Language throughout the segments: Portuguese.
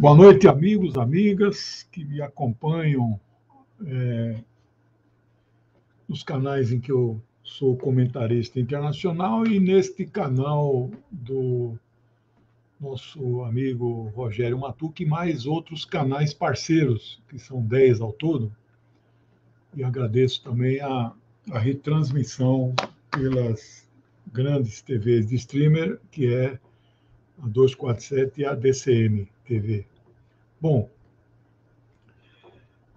Boa noite, amigos, amigas que me acompanham nos canais em que eu sou comentarista internacional e neste canal do nosso amigo Rogério Matucci, e mais outros canais parceiros, que são 10 ao todo. E agradeço também a retransmissão pelas grandes TVs de streamer, que é a 247 e a DCM TV. Bom,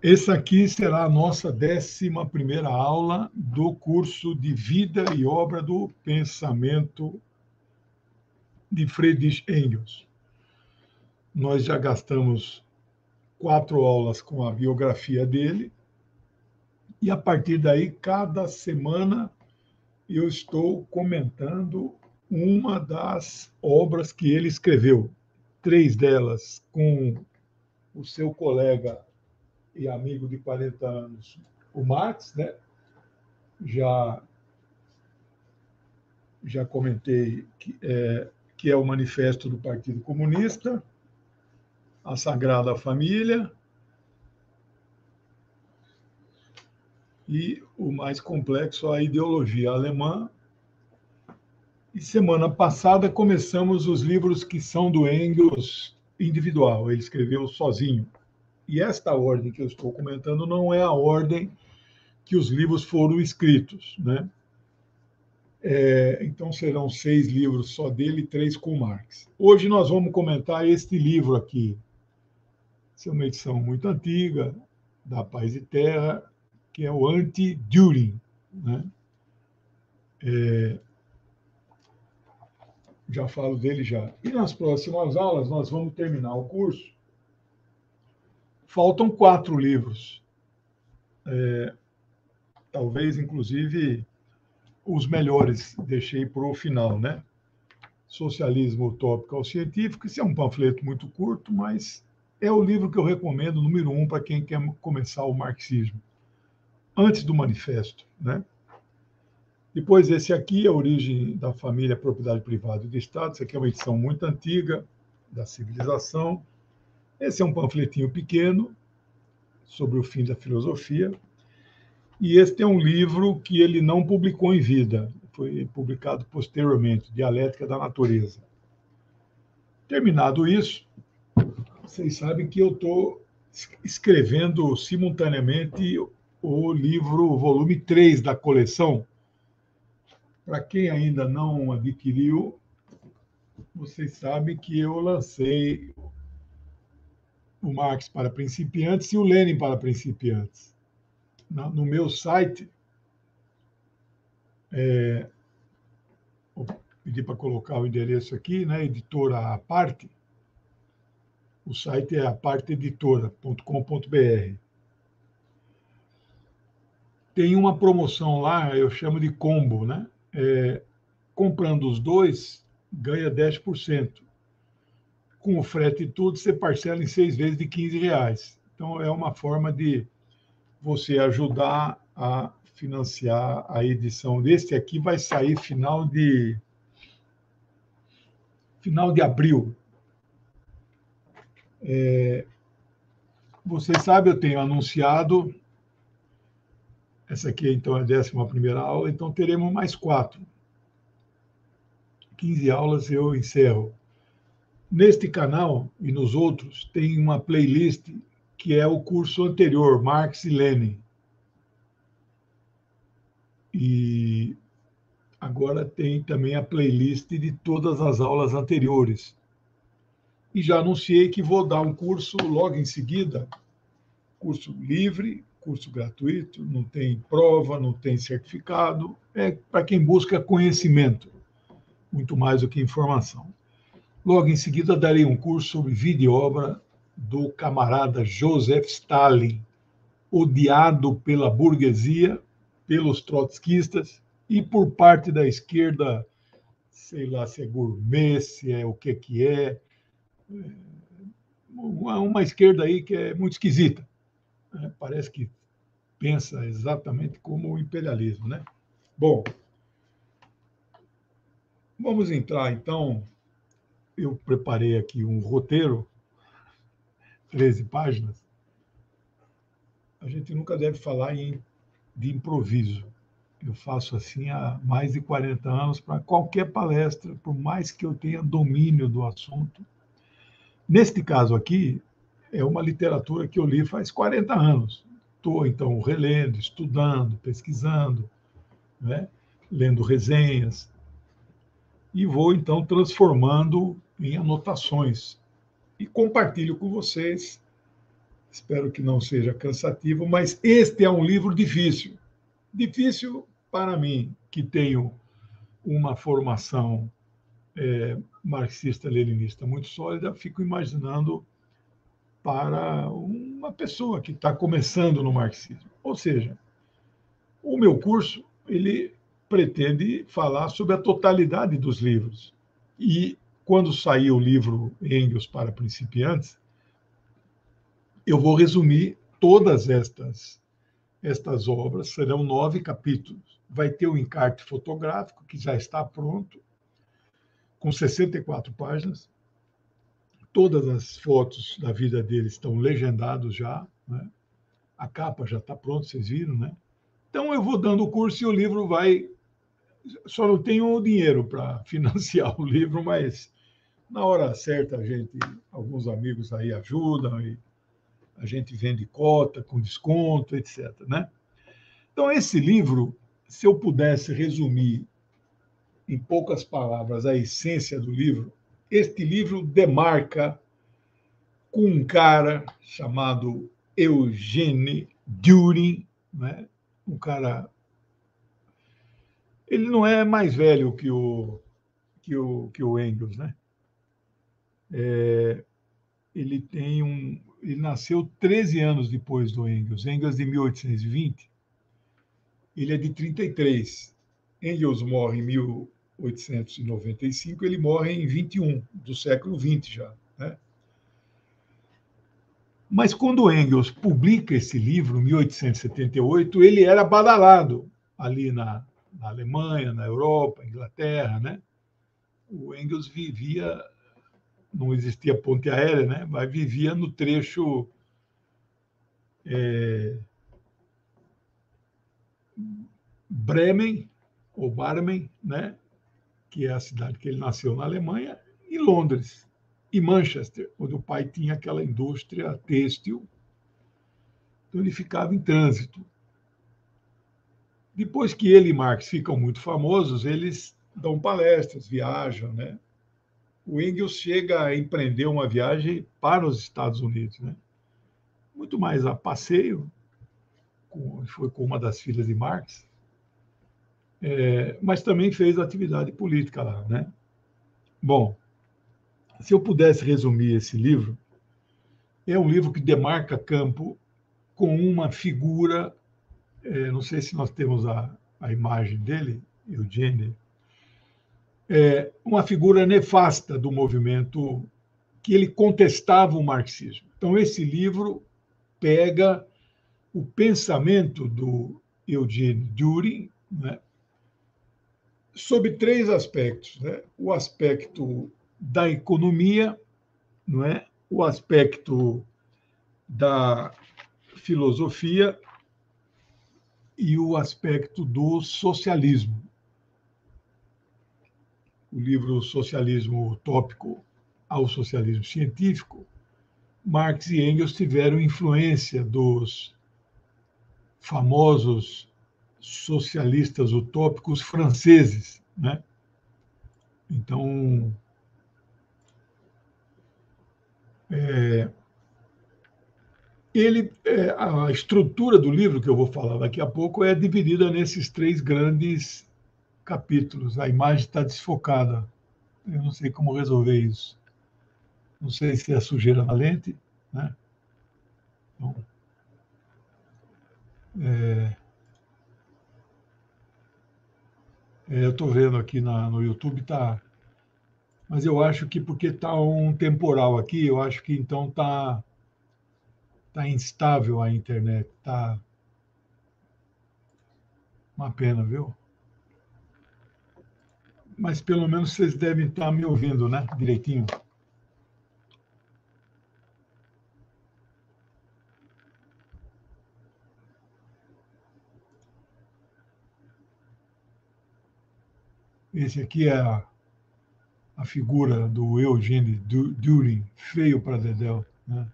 essa aqui será a nossa 11ª aula do curso de Vida e Obra do Pensamento de Friedrich Engels. Nós já gastamos 4 aulas com a biografia dele, e a partir daí, cada semana, eu estou comentando uma das obras que ele escreveu. 3 delas com o seu colega e amigo de 40 anos, o Marx, né? Já comentei que é o Manifesto do Partido Comunista, a Sagrada Família e o mais complexo, a Ideologia Alemã. E semana passada começamos os livros que são do Engels individual, ele escreveu sozinho. E esta ordem que eu estou comentando não é a ordem que os livros foram escritos, né? Então serão 6 livros só dele e 3 com Marx. Hoje nós vamos comentar este livro aqui. Essa é uma edição muito antiga, da Paz e Terra, que é o Anti-Dühring, né? Já falo dele já. E nas próximas aulas nós vamos terminar o curso. Faltam 4 livros. Talvez, inclusive, os melhores deixei para o final, né? Socialismo Utópico ao Científico. Esse é um panfleto muito curto, mas é o livro que eu recomendo, número 1, para quem quer começar o marxismo, antes do Manifesto, né? Depois, esse aqui, A Origem da Família, Propriedade Privada e do Estado. Essa aqui é uma edição muito antiga, da Civilização. Esse é um panfletinho pequeno, sobre o fim da filosofia. E este é um livro que ele não publicou em vida, foi publicado posteriormente, Dialética da Natureza. Terminado isso, vocês sabem que eu estou escrevendo simultaneamente o livro, o volume 3 da coleção. Para quem ainda não adquiriu, vocês sabem que eu lancei o Marx para principiantes e o Lenin para principiantes. No meu site, vou pedir para colocar o endereço aqui, né? Editora à parte. O site é aparteeditora.com.br. Tem uma promoção lá, eu chamo de combo, né? Comprando os 2, ganha 10%. Com o frete e tudo, você parcela em 6 vezes de R$15. Então, é uma forma de você ajudar a financiar a edição deste aqui. Vai sair final de abril. Vocês sabem, eu tenho anunciado, essa aqui então é a 11ª aula, então teremos mais 4. 15 aulas eu encerro. Neste canal e nos outros tem uma playlist que é o curso anterior, Marx e Lenin. E agora tem também a playlist de todas as aulas anteriores. E já anunciei que vou dar um curso logo em seguida, curso livre, curso gratuito, não tem prova, não tem certificado, é para quem busca conhecimento, muito mais do que informação. Logo em seguida darei um curso sobre vida e obra do camarada Joseph Stalin, odiado pela burguesia, pelos trotskistas e por parte da esquerda, sei lá se é gourmet, se é o que é, uma esquerda aí que é muito esquisita, né? Parece que pensa exatamente como o imperialismo, né? Bom, vamos entrar então. Eu preparei aqui um roteiro 13 páginas, a gente nunca deve falar de improviso. Eu faço assim há mais de 40 anos para qualquer palestra, por mais que eu tenha domínio do assunto. Neste caso aqui, é uma literatura que eu li faz 40 anos. Estou, então, relendo, estudando, pesquisando, né? Lendo resenhas, e vou, então, transformando em anotações. E compartilho com vocês. Espero que não seja cansativo, mas este é um livro difícil. Difícil para mim, que tenho uma formação marxista-leninista muito sólida, fico imaginando para uma pessoa que está começando no marxismo. Ou seja, o meu curso ele pretende falar sobre a totalidade dos livros. E quando sair o livro Engels para principiantes, eu vou resumir todas estas obras, serão 9 capítulos. Vai ter um encarte fotográfico que já está pronto, com 64 páginas. Todas as fotos da vida dele estão legendadas já, né? A capa já está pronta, vocês viram, né? Então eu vou dando o curso e o livro vai. Só não tenho dinheiro para financiar o livro, mas na hora certa alguns amigos aí ajudam e a gente vende cota com desconto, etc, né? Então esse livro, se eu pudesse resumir em poucas palavras a essência do livro, este livro demarca com um cara chamado Eugene Düring, né? Um cara, ele não é mais velho que o Engels, né? Ele nasceu 13 anos depois do Engels. Engels de 1820, ele é de 33. Engels morre em 1895, ele morre em 21 do século 20 já, né? Mas quando Engels publica esse livro, em 1878, ele era badalado ali na Alemanha, na Europa, Inglaterra, né? O Engels vivia, não existia ponte aérea, né? Mas vivia no trecho Bremen, ou Barmen, né? Que é a cidade que ele nasceu na Alemanha, e Londres, e Manchester, onde o pai tinha aquela indústria têxtil. Então ele ficava em trânsito. Depois que ele e Marx ficam muito famosos, eles dão palestras, viajam, né? O Engels chega a empreender uma viagem para os Estados Unidos, né? Muito mais a passeio, foi com uma das filhas de Marx, mas também fez atividade política lá, né? Bom, se eu pudesse resumir esse livro, é um livro que demarca campo com uma figura, não sei se nós temos a imagem dele, Eugênio, uma figura nefasta do movimento, que ele contestava o marxismo. Então, esse livro pega o pensamento do Eugene Düring, né, sob 3 aspectos, né? O aspecto da economia, não é? O aspecto da filosofia e o aspecto do socialismo. O livro Socialismo Utópico ao Socialismo Científico, Marx e Engels tiveram influência dos famosos socialistas utópicos franceses, né? Então, a estrutura do livro que eu vou falar daqui a pouco é dividida nesses 3 grandes capítulos. A imagem está desfocada. Eu não sei como resolver isso. Não sei se é sujeira na lente, né? Então, eu estou vendo aqui no YouTube, tá, mas eu acho que porque está um temporal aqui, eu acho que então tá instável a internet, tá uma pena, viu? Mas pelo menos vocês devem estar me ouvindo, né? Direitinho. Esse aqui é a figura do Eugene Düring, feio para dedéu, né?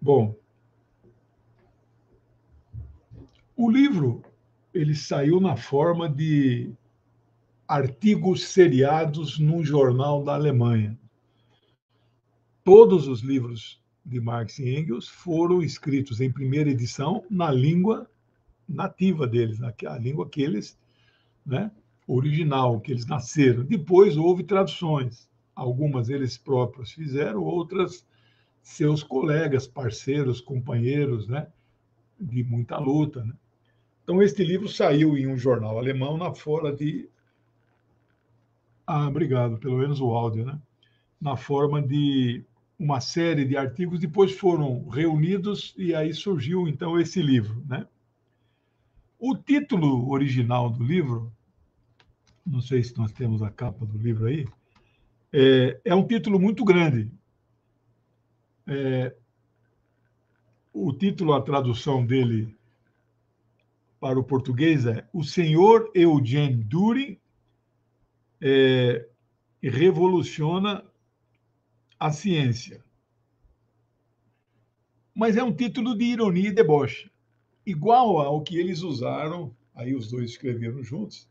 Bom, o livro ele saiu na forma de artigos seriados num jornal da Alemanha. Todos os livros de Marx e Engels foram escritos em primeira edição na língua nativa deles, a língua que eles, né, original, que eles nasceram. Depois houve traduções. Algumas eles próprios fizeram, outras seus colegas, parceiros, companheiros, né, de muita luta. Né? Então, este livro saiu em um jornal alemão na forma de. Ah, obrigado, pelo menos o áudio, né? Na forma de uma série de artigos, depois foram reunidos e aí surgiu, então, esse livro, né? O título original do livro, não sei se nós temos a capa do livro aí, é um título muito grande. O título, a tradução dele para o português é O Senhor Eugene Düring revoluciona a ciência. Mas é um título de ironia e deboche, igual ao que eles usaram, aí os dois escreveram juntos,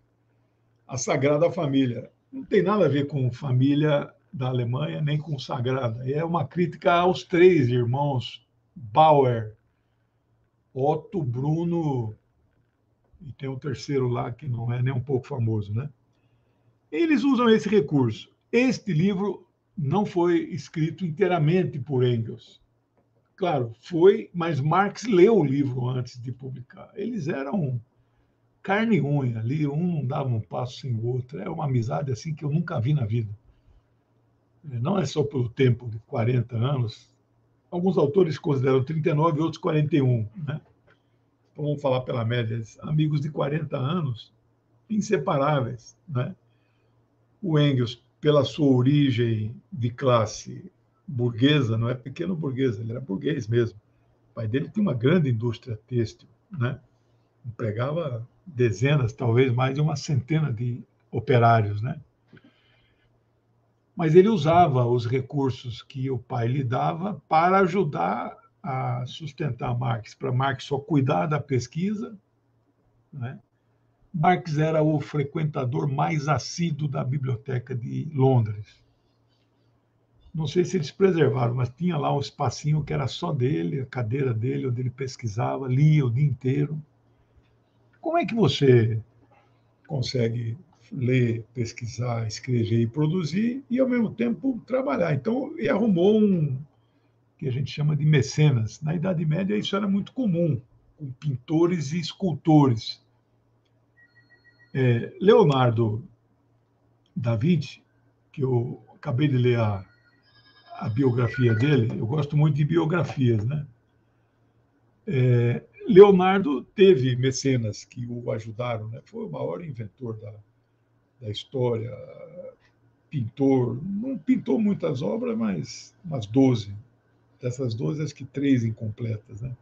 a Sagrada Família. Não tem nada a ver com família da Alemanha, nem com Sagrada. É uma crítica aos três irmãos Bauer, Otto, Bruno, e tem um terceiro lá que não é nem um pouco famoso, né? Eles usam esse recurso. Este livro não foi escrito inteiramente por Engels. Claro, foi, mas Marx leu o livro antes de publicar. Eles eram carne e unha ali, um não dava um passo sem o outro. É uma amizade assim que eu nunca vi na vida. Não é só pelo tempo de 40 anos. Alguns autores consideram 39 e outros 41, né? Então, vamos falar pela média, amigos de 40 anos, inseparáveis, né? O Engels, pela sua origem de classe burguesa, não é pequeno burguesa, ele era burguês mesmo. O pai dele tinha uma grande indústria têxtil, né? Empregava dezenas, talvez mais de uma centena de operários, né? Mas ele usava os recursos que o pai lhe dava para ajudar a sustentar Marx, para Marx só cuidar da pesquisa, né? Marx era o frequentador mais assíduo da biblioteca de Londres. Não sei se eles preservaram, mas tinha lá um espacinho que era só dele, a cadeira dele, onde ele pesquisava, lia o dia inteiro. Como é que você consegue ler, pesquisar, escrever e produzir e, ao mesmo tempo, trabalhar? Então, ele arrumou um que a gente chama de mecenas. Na Idade Média, isso era muito comum, com pintores e escultores. Leonardo da Vinci, que eu acabei de ler a biografia dele, eu gosto muito de biografias, né? Leonardo teve mecenas que o ajudaram, né? Foi o maior inventor da história, pintor, não pintou muitas obras, mas umas 12. Dessas 12, acho que 3 incompletas, né?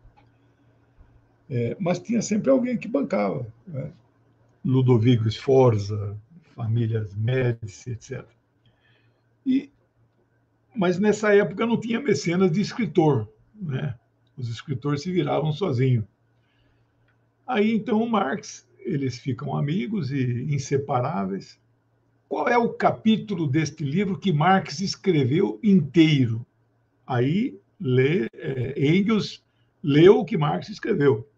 Mas tinha sempre alguém que bancava, né? Ludovico Sforza, famílias Médici, etc. Mas nessa época não tinha mecenas de escritor, né? Os escritores se viravam sozinhos. Aí então Marx, eles ficam amigos e inseparáveis. Qual é o capítulo deste livro que Marx escreveu inteiro? Aí Engels leu o que Marx escreveu.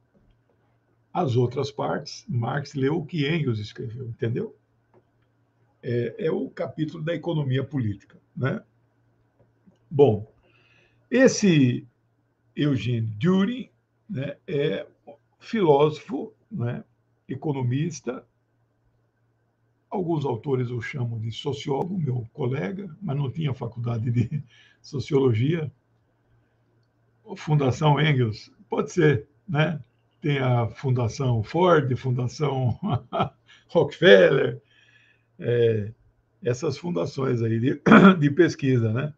As outras partes, Marx leu o que Engels escreveu, entendeu? É o capítulo da economia política, né? Bom, esse Eugene Düring, né, é filósofo, né, economista. Alguns autores o chamam de sociólogo, meu colega, mas não tinha faculdade de sociologia. Fundação Engels, pode ser, né? Tem a Fundação Ford, Fundação Rockefeller, essas fundações aí de pesquisa, né?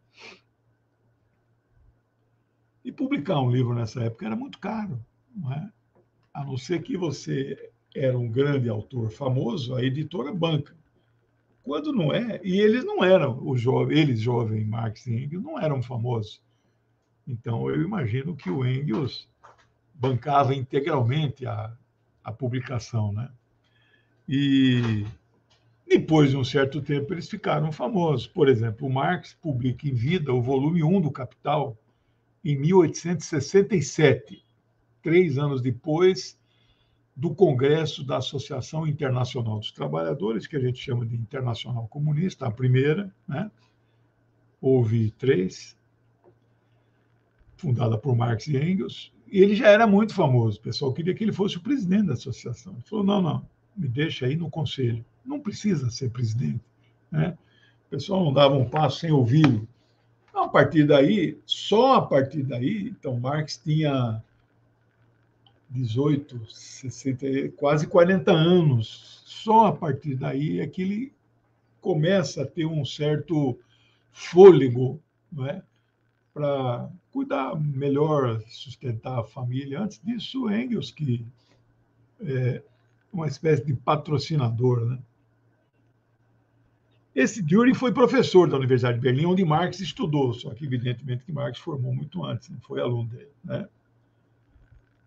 E publicar um livro nessa época era muito caro, não é? A não ser que você era um grande autor famoso, a editora banca. Quando não é, e eles não eram, eles jovens, Marx e Engels, não eram famosos. Então, eu imagino que o Engels bancava integralmente a publicação, né? E depois de um certo tempo eles ficaram famosos. Por exemplo, o Marx publica em vida o volume 1 do Capital em 1867, 3 anos depois do Congresso da Associação Internacional dos Trabalhadores, que a gente chama de Internacional Comunista, a primeira, né? Houve 3, fundada por Marx e Engels, e ele já era muito famoso. O pessoal queria que ele fosse o presidente da associação. Ele falou: não, não, me deixa aí no conselho. Não precisa ser presidente, né? O pessoal não dava um passo sem ouvi-lo. A partir daí, só a partir daí, então Marx tinha 18, 60, quase 40 anos. Só a partir daí é que ele começa a ter um certo fôlego, não é? Para cuidar melhor, sustentar a família. Antes disso, Engels, que é uma espécie de patrocinador, né? Esse Dürer foi professor da Universidade de Berlim, onde Marx estudou, só que evidentemente que Marx formou muito antes, não foi aluno dele, né?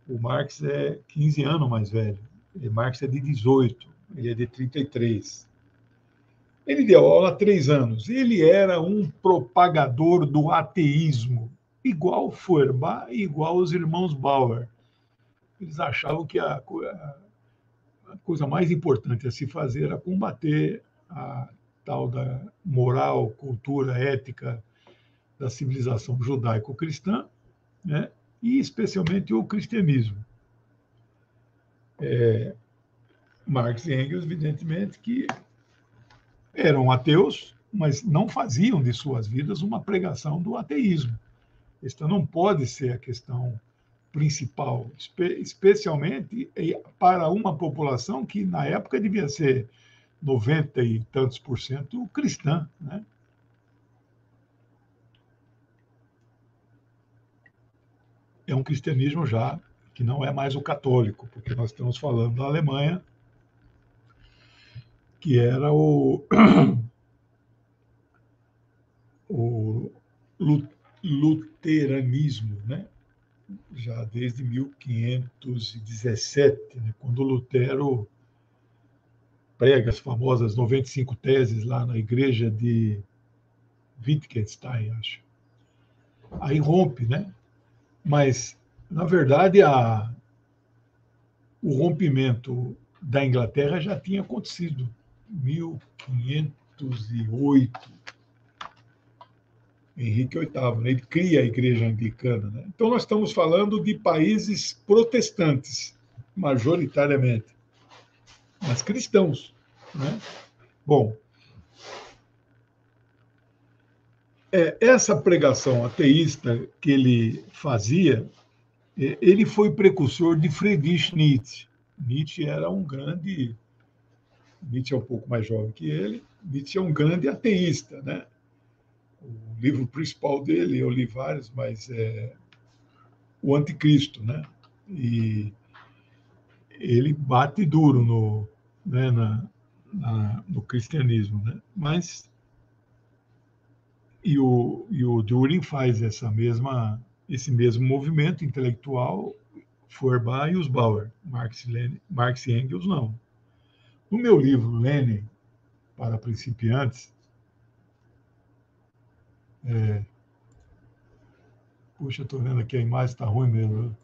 O Marx é 15 anos mais velho, Marx é de 18, ele é de 33. Ele deu aula há 3 anos. Ele era um propagador do ateísmo, igual Feuerbach e igual os irmãos Bauer. Eles achavam que a coisa mais importante a se fazer era combater a tal da moral, cultura, ética da civilização judaico-cristã, né? E especialmente o cristianismo. Marx e Engels, evidentemente, que eram ateus, mas não faziam de suas vidas uma pregação do ateísmo. Esta não pode ser a questão principal, especialmente para uma população que, na época, devia ser 90 e tantos por cento cristã, né? É um cristianismo já que não é mais o católico, porque nós estamos falando da Alemanha, que era o luteranismo, né? Já desde 1517, né? Quando Lutero prega as famosas 95 teses lá na igreja de Wittgenstein, acho. Aí rompe, né? Mas, na verdade, o rompimento da Inglaterra já tinha acontecido em 1508. Henrique VIII, né? Ele cria a igreja anglicana, né? Então, nós estamos falando de países protestantes, majoritariamente, mas cristãos, né? Bom, essa pregação ateísta que ele fazia, ele foi precursor de Friedrich Nietzsche. Nietzsche era um grande... Nietzsche é um pouco mais jovem que ele. Nietzsche é um grande ateísta, né? O livro principal dele, eu li vários, mas é O Anticristo, né? E ele bate duro né, no cristianismo, né? Mas o Dürer faz esse mesmo movimento intelectual, Feuerbach e os Bauer, Marx e Engels não. No meu livro Lenin para principiantes, puxa, estou vendo aqui a imagem está ruim mesmo.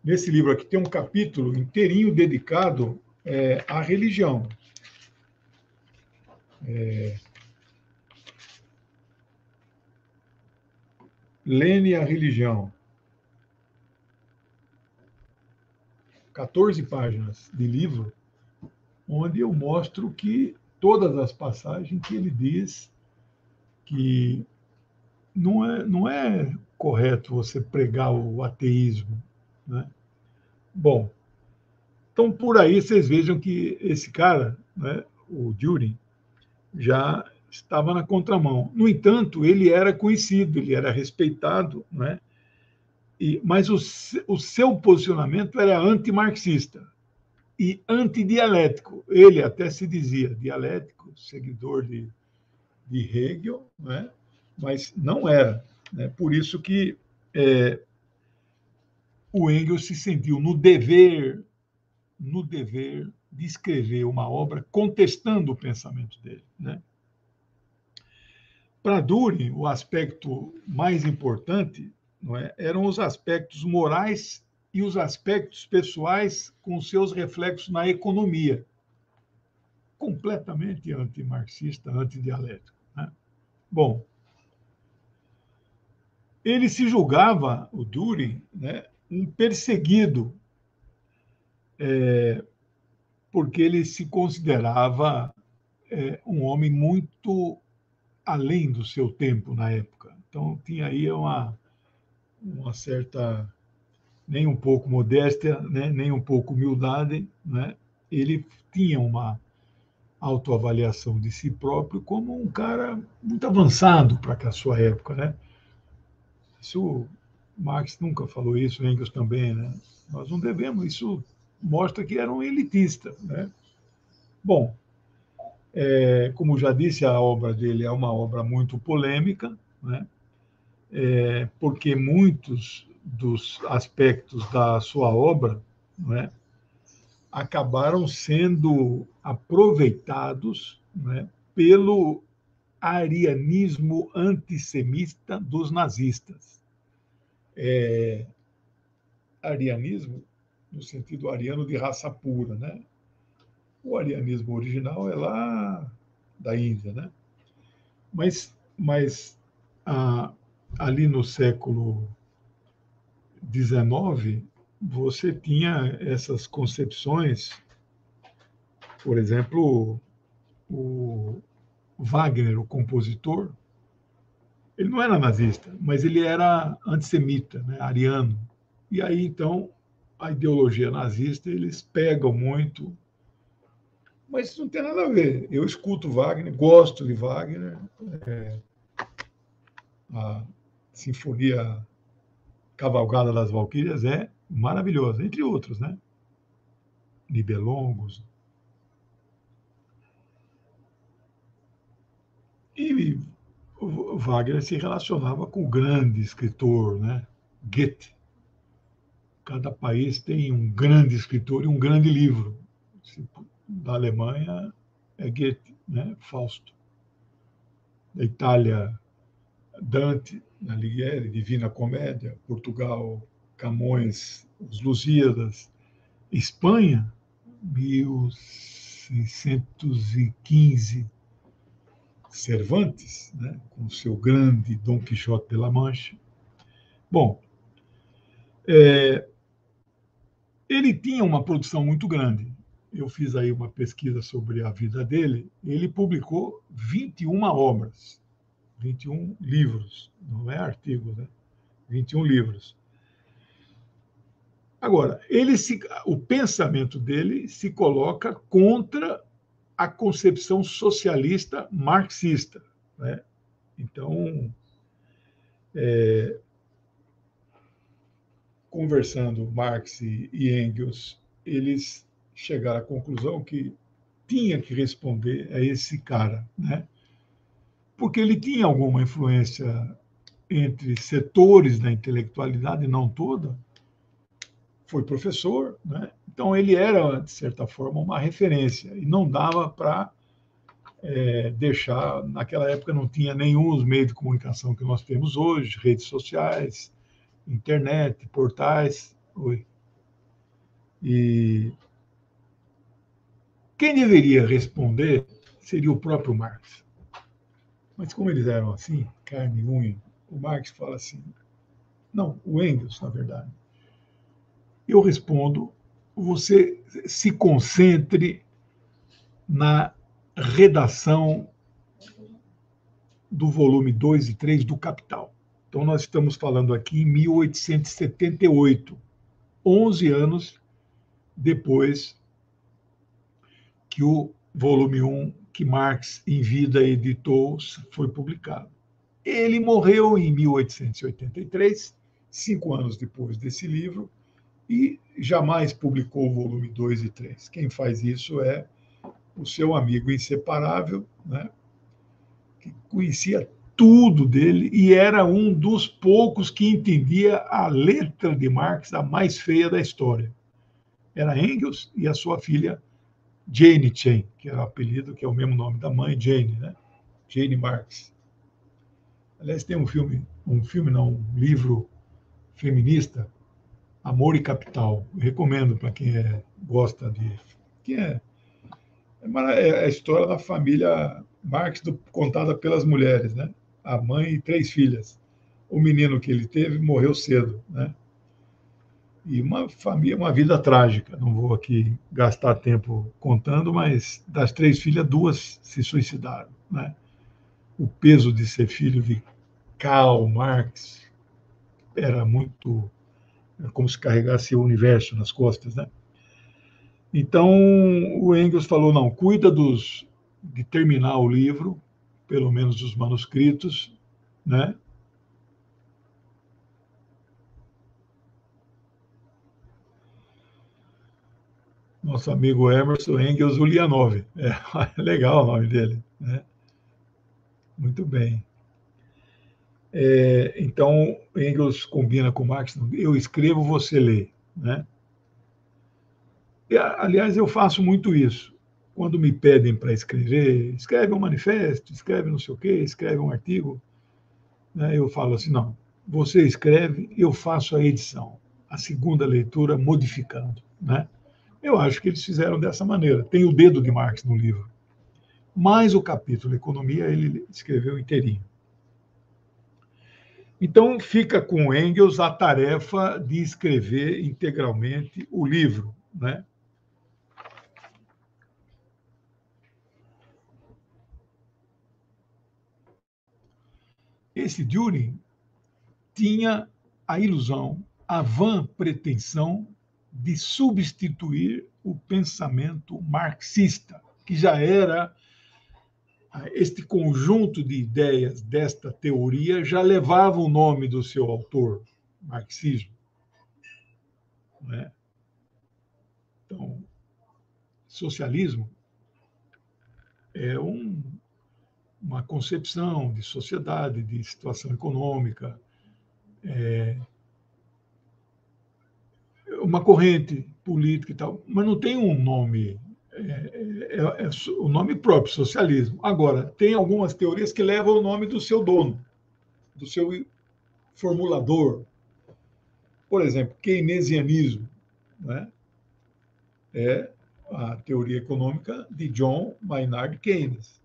Nesse livro aqui tem um capítulo inteirinho dedicado à religião. Lenin e a religião. 14 páginas de livro, onde eu mostro que todas as passagens que ele diz que não é correto você pregar o ateísmo, né? Bom, então por aí vocês vejam que esse cara, né, o Dürer, já estava na contramão. No entanto, ele era conhecido, ele era respeitado, né? Mas o seu posicionamento era antimarxista e antidialético. Ele até se dizia dialético, seguidor de Hegel, né? Mas não era. Né? Por isso que o Engels se sentiu no dever de escrever uma obra contestando o pensamento dele. Né? Para Dürer, o aspecto mais importante, não é, eram os aspectos morais e os aspectos pessoais com seus reflexos na economia. Completamente antimarxista, antidialético. Né? Bom, ele se julgava, o Dürer, né, um perseguido, porque ele se considerava um homem muito além do seu tempo na época. Então, tinha aí uma certa, nem um pouco modéstia, né, nem um pouco humildade. Né? Ele tinha uma autoavaliação de si próprio como um cara muito avançado para a sua época. Né? Isso, Marx nunca falou isso, Engels também. Né? Nós não devemos, isso mostra que era um elitista. Né? Bom, como já disse, a obra dele é uma obra muito polêmica, né? Porque muitos dos aspectos da sua obra, né, acabaram sendo aproveitados, né, pelo arianismo antissemita dos nazistas. Arianismo no sentido ariano de raça pura, né? O arianismo original é lá da Índia, né? Mas ali no século XIX, você tinha essas concepções, por exemplo, o Wagner, o compositor, ele não era nazista, mas ele era antissemita, né, ariano. E aí, então, a ideologia nazista, eles pegam muito, mas isso não tem nada a ver. Eu escuto Wagner, gosto de Wagner, a Sinfonia Cavalgada das Valquírias é maravilhosa, entre outros, né? Nibelungos. E o Wagner se relacionava com o grande escritor, né? Goethe. Cada país tem um grande escritor e um grande livro. Da Alemanha é Goethe, né? Fausto. Da Itália, Dante, Alighieri, Divina Comédia. Portugal, Camões, Os Lusíadas. Espanha, 1615, Cervantes, né, com o seu grande Dom Quixote de La Mancha. Bom, ele tinha uma produção muito grande. Eu fiz aí uma pesquisa sobre a vida dele. Ele publicou 21 obras, 21 livros, não é artigo, né? 21 livros. Agora, o pensamento dele se coloca contra a concepção socialista marxista. Né? Então, conversando Marx e Engels, eles chegaram à conclusão que tinha que responder a esse cara, né? Porque ele tinha alguma influência entre setores da intelectualidade, não toda, foi professor, né? Então ele era, de certa forma, uma referência, e não dava para deixar, naquela época não tinha nenhum dos meios de comunicação que nós temos hoje, redes sociais, internet, portais. E quem deveria responder seria o próprio Marx. Mas como eles eram assim, carne e unha, o Marx fala assim, não, o Engels, na verdade. Eu respondo, você se concentre na redação do volume 2 e 3 do Capital. Então, nós estamos falando aqui em 1878, 11 anos depois que o volume 1, que Marx, em vida, editou, foi publicado. Ele morreu em 1883 5 anos depois desse livro, e jamais publicou o volume 2 e 3. Quem faz isso é o seu amigo inseparável, né, que conhecia tudo dele e era um dos poucos que entendia a letra de Marx, a mais feia da história. Era Engels e a sua filha Jane Chen, que era o apelido, que é o mesmo nome da mãe, Jane, né? Jane Marx. Aliás, tem um livro feminista, Amor e Capital. Eu recomendo para quem gosta de. Quem é a história da família Marx contada pelas mulheres, né? A mãe e 3 filhas. O menino que ele teve morreu cedo, né? E uma família, uma vida trágica. Não vou aqui gastar tempo contando, mas das 3 filhas, 2 se suicidaram, né? O peso de ser filho de Karl Marx era muito, era como se carregasse o universo nas costas, né? Então o Engels falou, não, cuida de terminar o livro, pelo menos os manuscritos, né? Nosso amigo Emerson Engels Ulianov, legal o nome dele, né? Muito bem. Então Engels combina com Marx, eu escrevo, você lê, né? E, aliás, eu faço muito isso. Quando me pedem para escrever, escreve um manifesto, escreve não sei o quê, escreve um artigo, né? Eu falo assim, não, você escreve, eu faço a edição, a segunda leitura modificando, né? Eu acho que eles fizeram dessa maneira. Tem o dedo de Marx no livro, mas o capítulo Economia ele escreveu inteirinho. Então fica com Engels a tarefa de escrever integralmente o livro, né? Esse Düring tinha a ilusão, a vã pretensão de substituir o pensamento marxista, que já era este conjunto de ideias desta teoria já levava o nome do seu autor, marxismo, né? Então, socialismo é uma concepção de sociedade, de situação econômica, uma corrente política e tal, mas não tem um nome, o nome próprio, socialismo. Agora, tem algumas teorias que levam o nome do seu dono, do seu formulador. Por exemplo, keynesianismo, né? É a teoria econômica de John Maynard Keynes.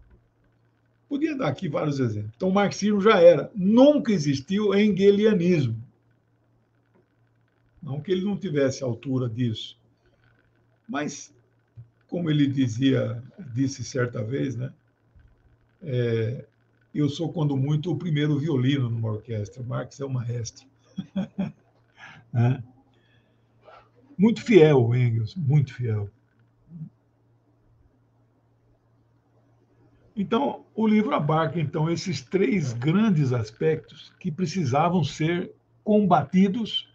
Podia dar aqui vários exemplos. Então, o marxismo já era. Nunca existiu hegelianismo. Não que ele não tivesse altura disso. Mas, como ele disse certa vez, né? Eu sou, quando muito, o primeiro violino numa orquestra. Marx é o maestro. Né? Muito fiel, Engels, muito fiel. Então, o livro abarca então esses 3 grandes aspectos que precisavam ser combatidos,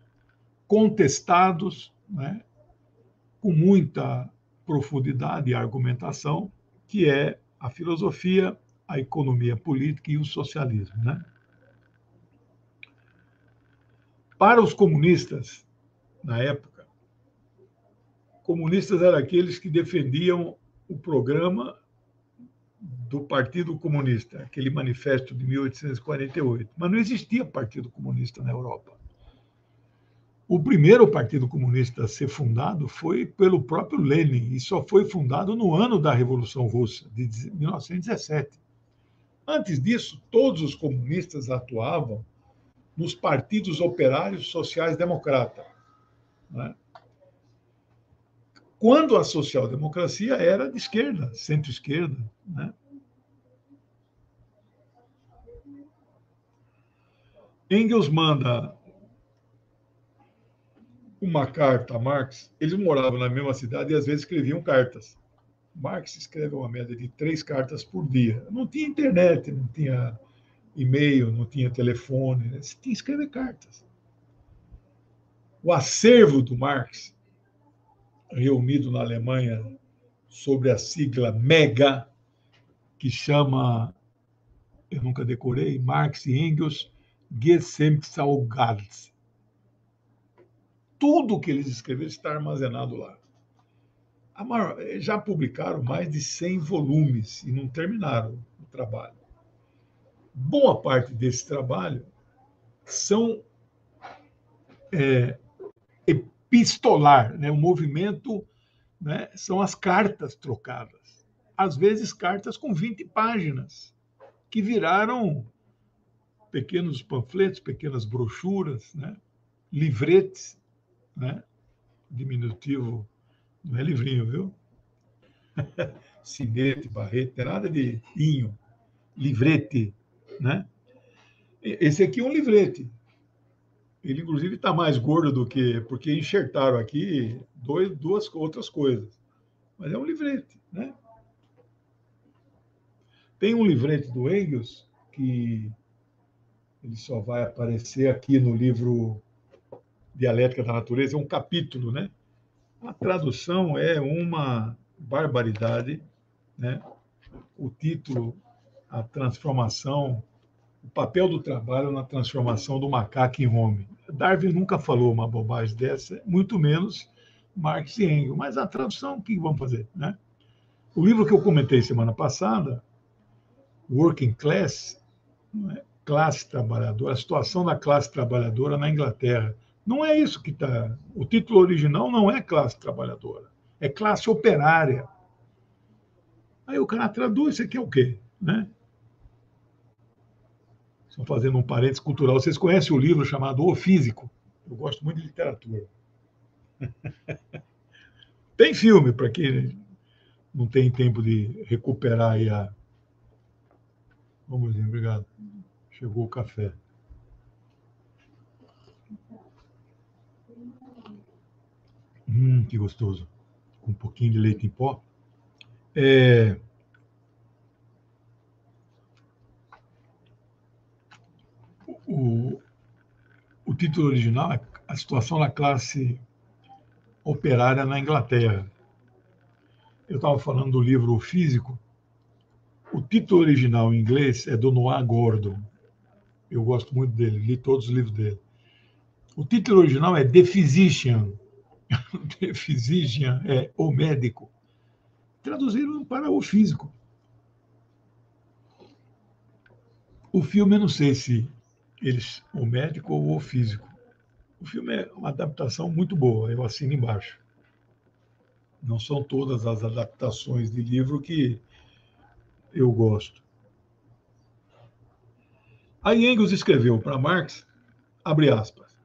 contestados, né, com muita profundidade e argumentação, que é a filosofia, a economia política e o socialismo, né? Para os comunistas, na época, comunistas eram aqueles que defendiam o programa do Partido Comunista, aquele manifesto de 1848. Mas não existia Partido Comunista na Europa. O primeiro Partido Comunista a ser fundado foi pelo próprio Lenin, e só foi fundado no ano da Revolução Russa, de 1917. Antes disso, todos os comunistas atuavam nos partidos operários sociais-democratas, né? Quando a social-democracia era de esquerda, centro-esquerda, né? Engels manda uma carta a Marx. Eles moravam na mesma cidade e às vezes escreviam cartas. Marx escreve uma média de 3 cartas por dia. Não tinha internet, não tinha e-mail, não tinha telefone, né? Você tinha que escrever cartas. o acervo do Marx, reunido na Alemanha sobre a sigla MEGA, que chama, eu nunca decorei, Marx e Engels Gesamtsammlung. Tudo que eles escreveram está armazenado lá. Já publicaram mais de 100 volumes e não terminaram o trabalho. Boa parte desse trabalho são epistolar, né? O movimento, né? São as cartas trocadas. Às vezes, cartas com 20 páginas, que viraram pequenos panfletos, pequenas brochuras, né? Livretes, né? Diminutivo, não é livrinho, viu? Cinete, barrete, não é nada de inho. Livrete, né? Esse aqui é um livrete. Ele, inclusive, está mais gordo do que... Porque enxertaram aqui duas outras coisas. Mas é um livrete, né? Tem um livrete do Engels que ele só vai aparecer aqui no livro Dialética da Natureza, é um capítulo, né? A tradução é uma barbaridade, né? O título, a transformação, o papel do trabalho na transformação do macaco em homem. Darwin nunca falou uma bobagem dessa, muito menos Marx e Engels. Mas a tradução, o que vamos fazer, né? O livro que eu comentei semana passada, Working Class, não é? Classe trabalhadora, a situação da classe trabalhadora na Inglaterra. Não é isso que está. O título original não é classe trabalhadora, é classe operária. Aí o cara traduz, isso aqui é o quê? Né? Só fazendo um parênteses cultural, vocês conhecem o livro chamado O Físico? Eu gosto muito de literatura. Tem filme, para quem não tem tempo de recuperar aí a. Vamos ver, obrigado. Chegou o café. Que gostoso. Com um pouquinho de leite em pó. O título original é A Situação da Classe Operária na Inglaterra. Eu estava falando do livro O Físico. O título original em inglês é do Noah Gordon. Eu gosto muito dele, li todos os livros dele. O título original é The Physician. The Physician é o médico. Traduziram para o físico. O filme, eu não sei se eles, o médico ou o físico. O filme é uma adaptação muito boa, eu assino embaixo. Não são todas as adaptações de livro que eu gosto. Aí Engels escreveu para Marx, abre aspas,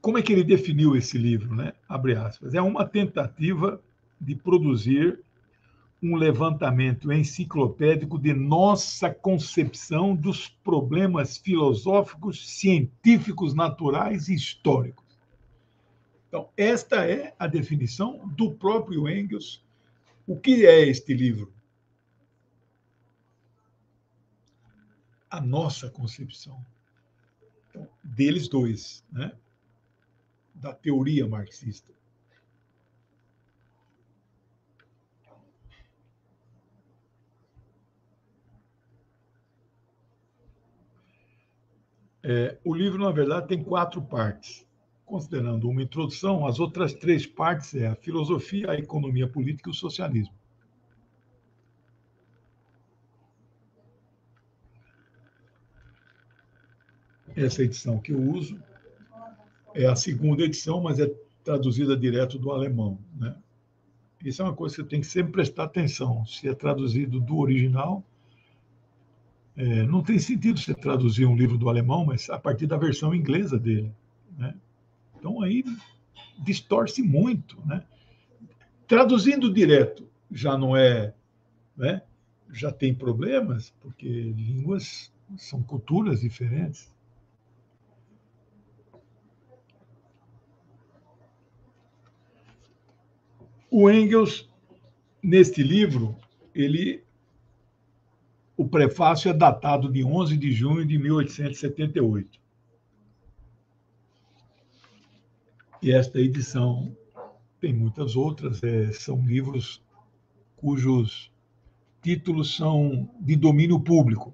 como é que ele definiu esse livro, né? Abre aspas, é uma tentativa de produzir um levantamento enciclopédico de nossa concepção dos problemas filosóficos, científicos, naturais e históricos. Então, esta é a definição do próprio Engels. O que é este livro? A nossa concepção. Então, deles dois, né? Da teoria marxista. O livro, na verdade, tem 4 partes. Considerando uma introdução, as outras 3 partes é a filosofia, a economia política e o socialismo. Essa edição que eu uso é a segunda edição, mas é traduzida direto do alemão, né? Isso é uma coisa que você tem que sempre prestar atenção. Se é traduzido do original, não tem sentido você traduzir um livro do alemão, mas a partir da versão inglesa dele, né? Então aí distorce muito, né? Traduzindo direto já não é, né? Já tem problemas, porque línguas são culturas diferentes. O Engels, neste livro, o prefácio é datado de 11 de junho de 1878. E esta edição tem muitas outras, são livros cujos títulos são de domínio público.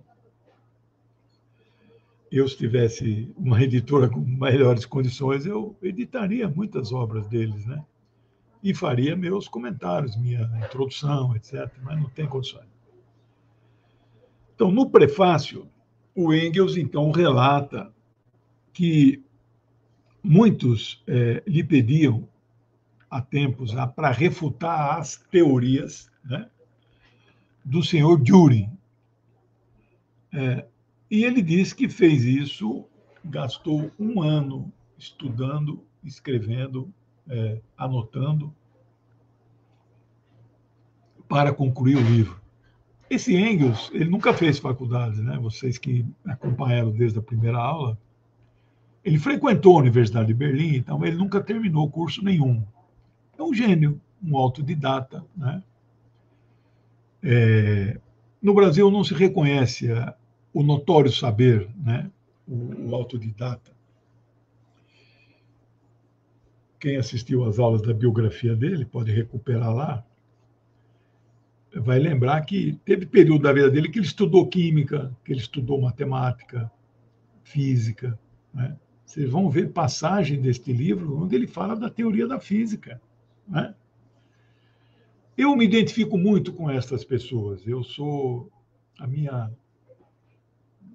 Eu, se tivesse uma editora com melhores condições, eu editaria muitas obras deles, né? E faria meus comentários, minha introdução, etc., mas não tem condições. Então, no prefácio, o Engels, então, relata que muitos lhe pediam, há tempos, para refutar as teorias, né, do senhor Düring. E ele diz que fez isso, gastou um ano estudando, escrevendo, anotando, para concluir o livro. Esse Engels, ele nunca fez faculdade, né? Vocês que acompanharam desde a primeira aula, ele frequentou a Universidade de Berlim, então ele nunca terminou curso nenhum. É um gênio, um autodidata, né? No Brasil não se reconhece o notório saber, né? O autodidata. Quem assistiu às aulas da biografia dele pode recuperar lá, vai lembrar que teve período da vida dele que ele estudou química, que ele estudou matemática, física, né? Vocês vão ver passagem deste livro onde ele fala da teoria da física, né? Eu me identifico muito com essas pessoas. A minha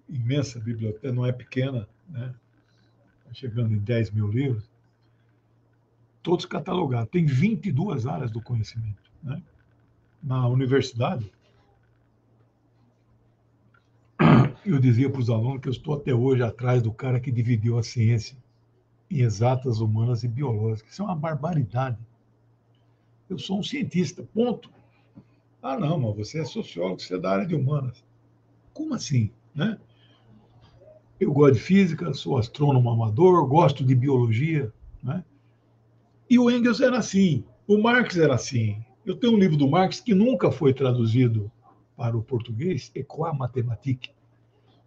imensa biblioteca não é pequena, né? Chegando em 10 mil livros, todos catalogados. Tem 22 áreas do conhecimento, né? Na universidade, eu dizia para os alunos que eu estou até hoje atrás do cara que dividiu a ciência em exatas, humanas e biológicas. Isso é uma barbaridade. Eu sou um cientista, ponto. Ah, não, mas você é sociólogo, você é da área de humanas. Como assim, né? Eu gosto de física, sou astrônomo amador, gosto de biologia, né? E o Engels era assim, o Marx era assim. Eu tenho um livro do Marx que nunca foi traduzido para o português, École mathématique,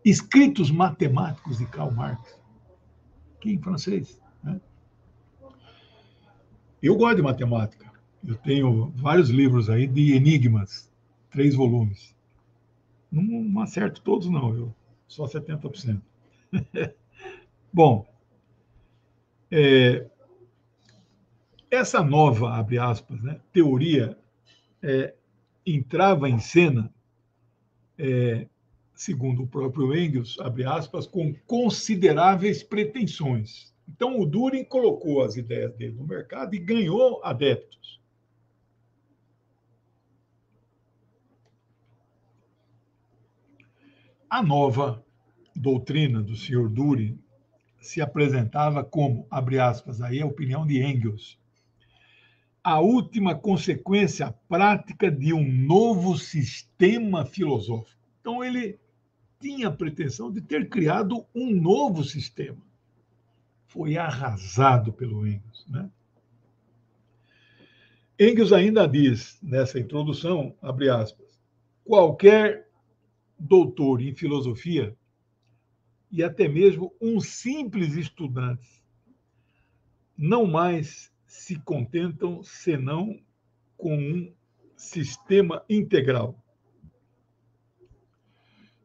Escritos Matemáticos de Karl Marx, que é em francês, né? Eu gosto de matemática. Eu tenho vários livros aí de enigmas, 3 volumes. Não acerto todos, não, só 70%. Bom, essa nova, abre aspas, né, teoria entrava em cena, segundo o próprio Engels, abre aspas, com consideráveis pretensões. Então, o Düring colocou as ideias dele no mercado e ganhou adeptos. A nova doutrina do senhor Düring se apresentava como, abre aspas, aí é a opinião de Engels, a última consequência prática de um novo sistema filosófico. Então, ele tinha a pretensão de ter criado um novo sistema. Foi arrasado pelo Engels, né? Engels ainda diz, nessa introdução, abre aspas, qualquer doutor em filosofia e até mesmo um simples estudante não mais se contentam senão com um sistema integral.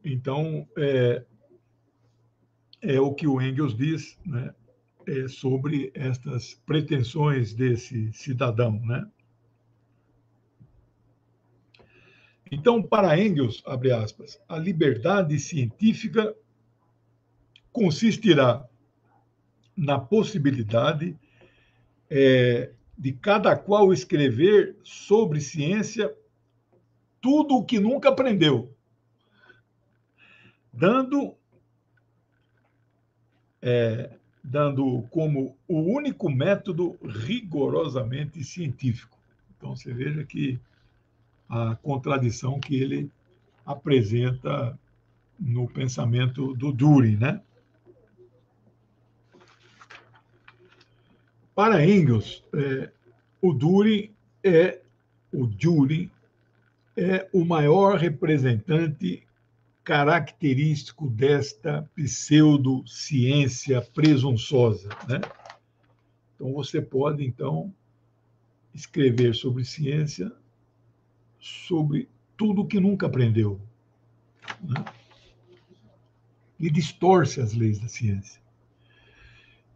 Então, é o que o Engels diz, né, sobre estas pretensões desse cidadão, né? Então, para Engels, abre aspas, a liberdade científica consistirá na possibilidade de cada qual escrever sobre ciência tudo o que nunca aprendeu, dando como o único método rigorosamente científico. Então, você veja que a contradição que ele apresenta no pensamento do Düring, né? Para Engels, o Düring é o maior representante característico desta pseudociência presunçosa, né? Então, você pode, então, escrever sobre ciência, sobre tudo que nunca aprendeu, né? E distorce as leis da ciência.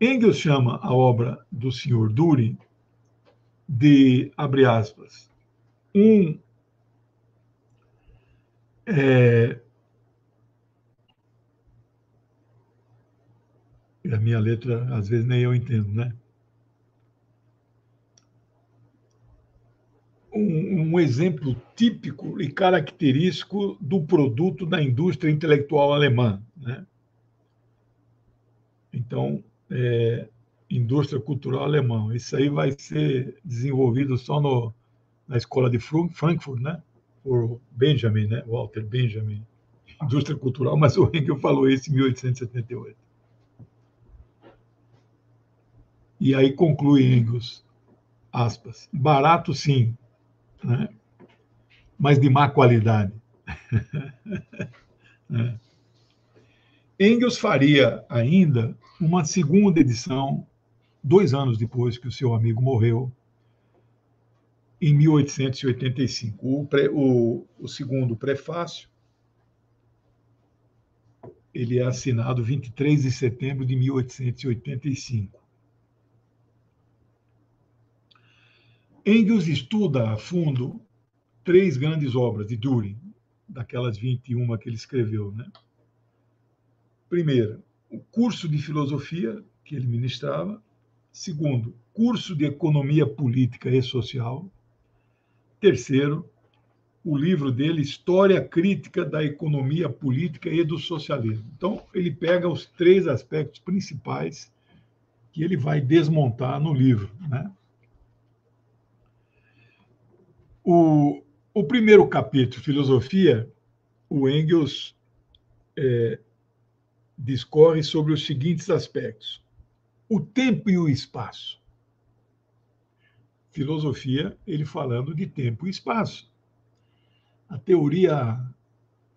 Engels chama a obra do Sr. Dürer de, abre aspas, um a minha letra, às vezes, nem eu entendo, né? Um exemplo típico e característico do produto da indústria intelectual alemã, né? Então, indústria cultural alemã. Isso aí vai ser desenvolvido só na escola de Frankfurt, né? Por Benjamin, né? Walter Benjamin, indústria cultural, mas o Hegel falou isso em 1878. E aí conclui Engels, aspas, barato sim, né? Mas de má qualidade. Né? Engels faria ainda uma segunda edição, 2 anos depois que o seu amigo morreu, em 1885. O segundo prefácio, ele é assinado 23 de setembro de 1885. Engels estuda a fundo 3 grandes obras de Dürer, daquelas 21 que ele escreveu, né? Primeiro, o curso de filosofia que ele ministrava. Segundo, curso de economia política e social. Terceiro, o livro dele, História Crítica da Economia Política e do Socialismo. Então, ele pega os 3 aspectos principais que ele vai desmontar no livro, né? O primeiro capítulo, Filosofia, o Engels discorre sobre os seguintes aspectos: o tempo e o espaço. Filosofia, ele falando de tempo e espaço. A teoria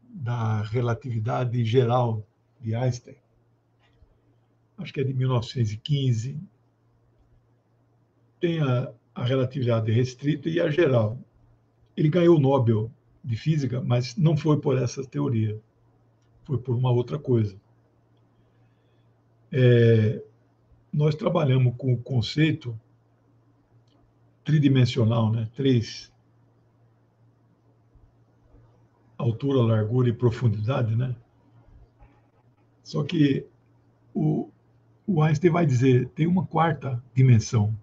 da relatividade geral de Einstein, acho que é de 1915, tem a relatividade restrita e a geral. Ele ganhou o Nobel de Física, mas não foi por essa teoria, foi por uma outra coisa. Nós trabalhamos com o conceito tridimensional, né? 3, altura, largura e profundidade, né? Só que o Einstein vai dizer, tem uma 4ª dimensão,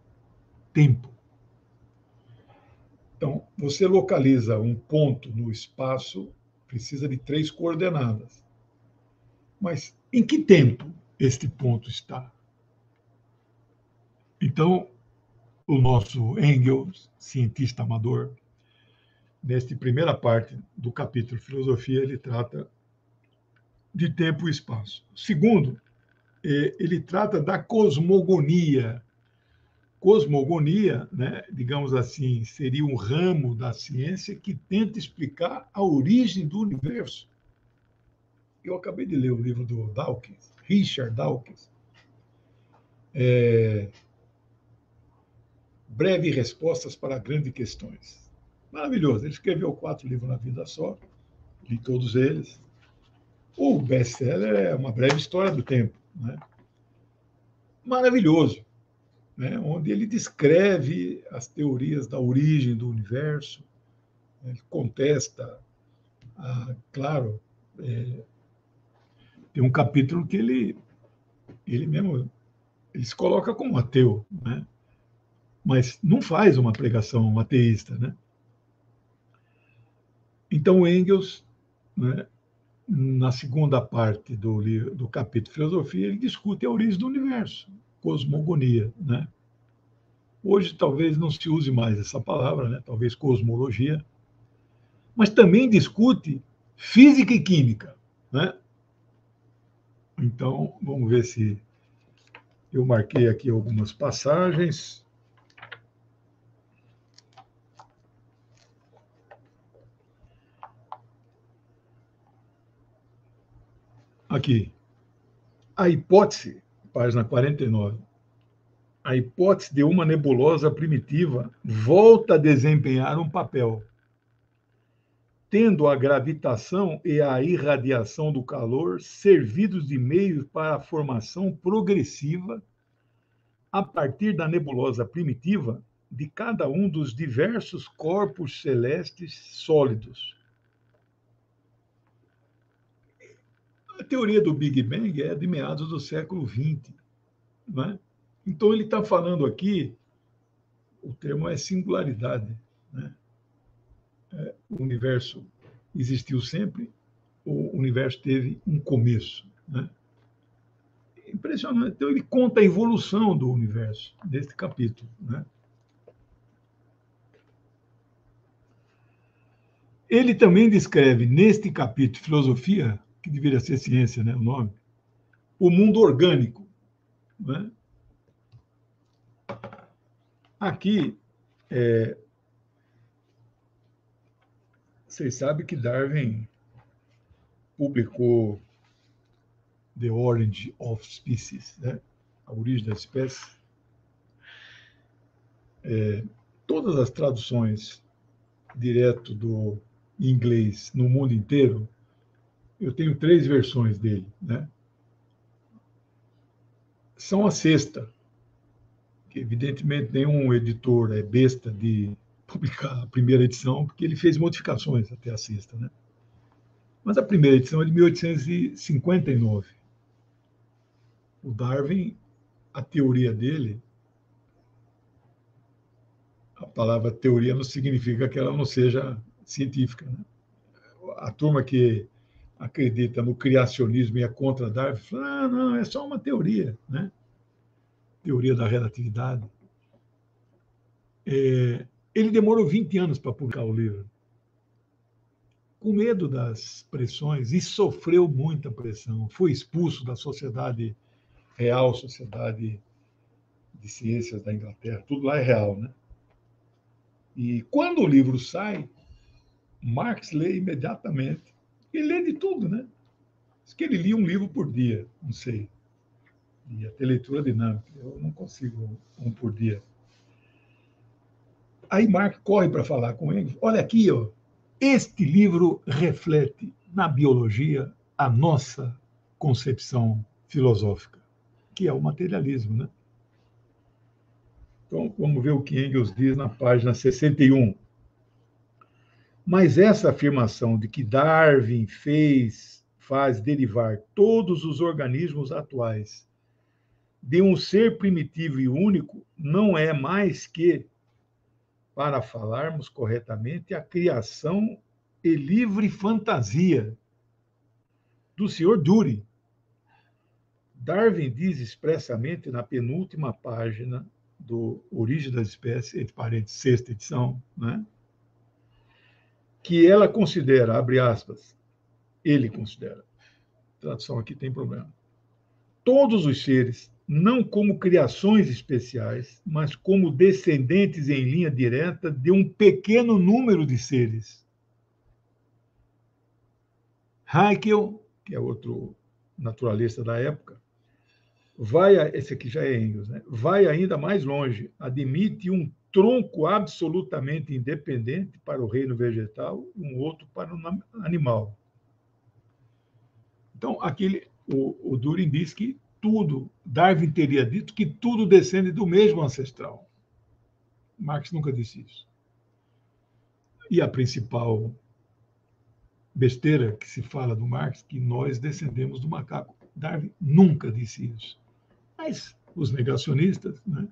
tempo. Então, você localiza um ponto no espaço, precisa de 3 coordenadas. Mas em que tempo este ponto está? Então, o nosso Engels, cientista amador, nesta primeira parte do capítulo Filosofia, ele trata de tempo e espaço. Segundo, ele trata da cosmogonia. Cosmogonia, né, digamos assim, seria um ramo da ciência que tenta explicar a origem do universo. Eu acabei de ler o livro do Dawkins, Richard Dawkins, Breve Respostas para Grandes Questões. Maravilhoso. Ele escreveu 4 livros na vida só, li todos eles. O best-seller é Uma Breve História do Tempo, né? Maravilhoso, né? Onde ele descreve as teorias da origem do universo, ele contesta, claro, tem um capítulo que ele mesmo ele se coloca como ateu, né? Mas não faz uma pregação ateísta, né? Então, Engels, né, na segunda parte do capítulo Filosofia, ele discute a origem do universo, cosmogonia, né? Hoje talvez não se use mais essa palavra, né? Talvez cosmologia, mas também discute física e química, né? Então, vamos ver se eu marquei aqui algumas passagens. Aqui, a hipótese, página 49. a hipótese de uma nebulosa primitiva volta a desempenhar um papel, tendo a gravitação e a irradiação do calor servidos de meio para a formação progressiva, a partir da nebulosa primitiva, de cada um dos diversos corpos celestes sólidos. A teoria do Big Bang é de meados do século XX, né? Então, ele está falando aqui, o termo é singularidade, né? O universo existiu sempre, o universo teve um começo, né? Impressionante. Então, ele conta a evolução do universo neste capítulo, né? Ele também descreve, neste capítulo, filosofia, que deveria ser ciência, né, o nome, o mundo orgânico, né? Aqui, vocês sabem que Darwin publicou The Origin of Species, né? A origem da espécie. Todas as traduções direto do inglês no mundo inteiro, eu tenho 3 versões dele, né? São a sexta, que evidentemente nenhum editor é besta de publicar a primeira edição, porque ele fez modificações até a sexta, né? Mas a primeira edição é de 1859. O Darwin, a teoria dele, a palavra teoria não significa que ela não seja científica, né? A turma que acredita no criacionismo e é contra Darwin fala, não, é só uma teoria, né? Teoria da relatividade. Ele demorou 20 anos para publicar o livro, com medo das pressões, e sofreu muita pressão. Foi expulso da Sociedade Real, Sociedade de Ciências da Inglaterra, tudo lá é real, né? E quando o livro sai, Marx lê imediatamente. Ele lê de tudo, né? Diz que ele lia um livro por dia, não sei. Ia ter leitura dinâmica, eu não consigo um por dia. Aí Marx corre para falar com ele. Olha aqui, ó, este livro reflete na biologia a nossa concepção filosófica, que é o materialismo, né? Então, vamos ver o que Engels diz na página 61. Mas essa afirmação de que Darwin faz derivar todos os organismos atuais de um ser primitivo e único não é mais que, para falarmos corretamente, a criação e livre fantasia do Sr. Dury. Darwin diz expressamente na penúltima página do Origem das Espécies, entre parênteses, sexta edição, né, que ela considera, abre aspas, ele considera, a tradução aqui tem problema, todos os seres, não como criações especiais, mas como descendentes em linha direta de um pequeno número de seres. Haeckel, que é outro naturalista da época, esse aqui já é Engels, né? Vai ainda mais longe, admite um tronco absolutamente independente para o reino vegetal e um outro para o animal. Então, o Düring diz que tudo, Darwin teria dito que tudo descende do mesmo ancestral. Marx nunca disse isso. E a principal besteira que se fala do Marx, que nós descendemos do macaco. Darwin nunca disse isso. Mas os negacionistas, né,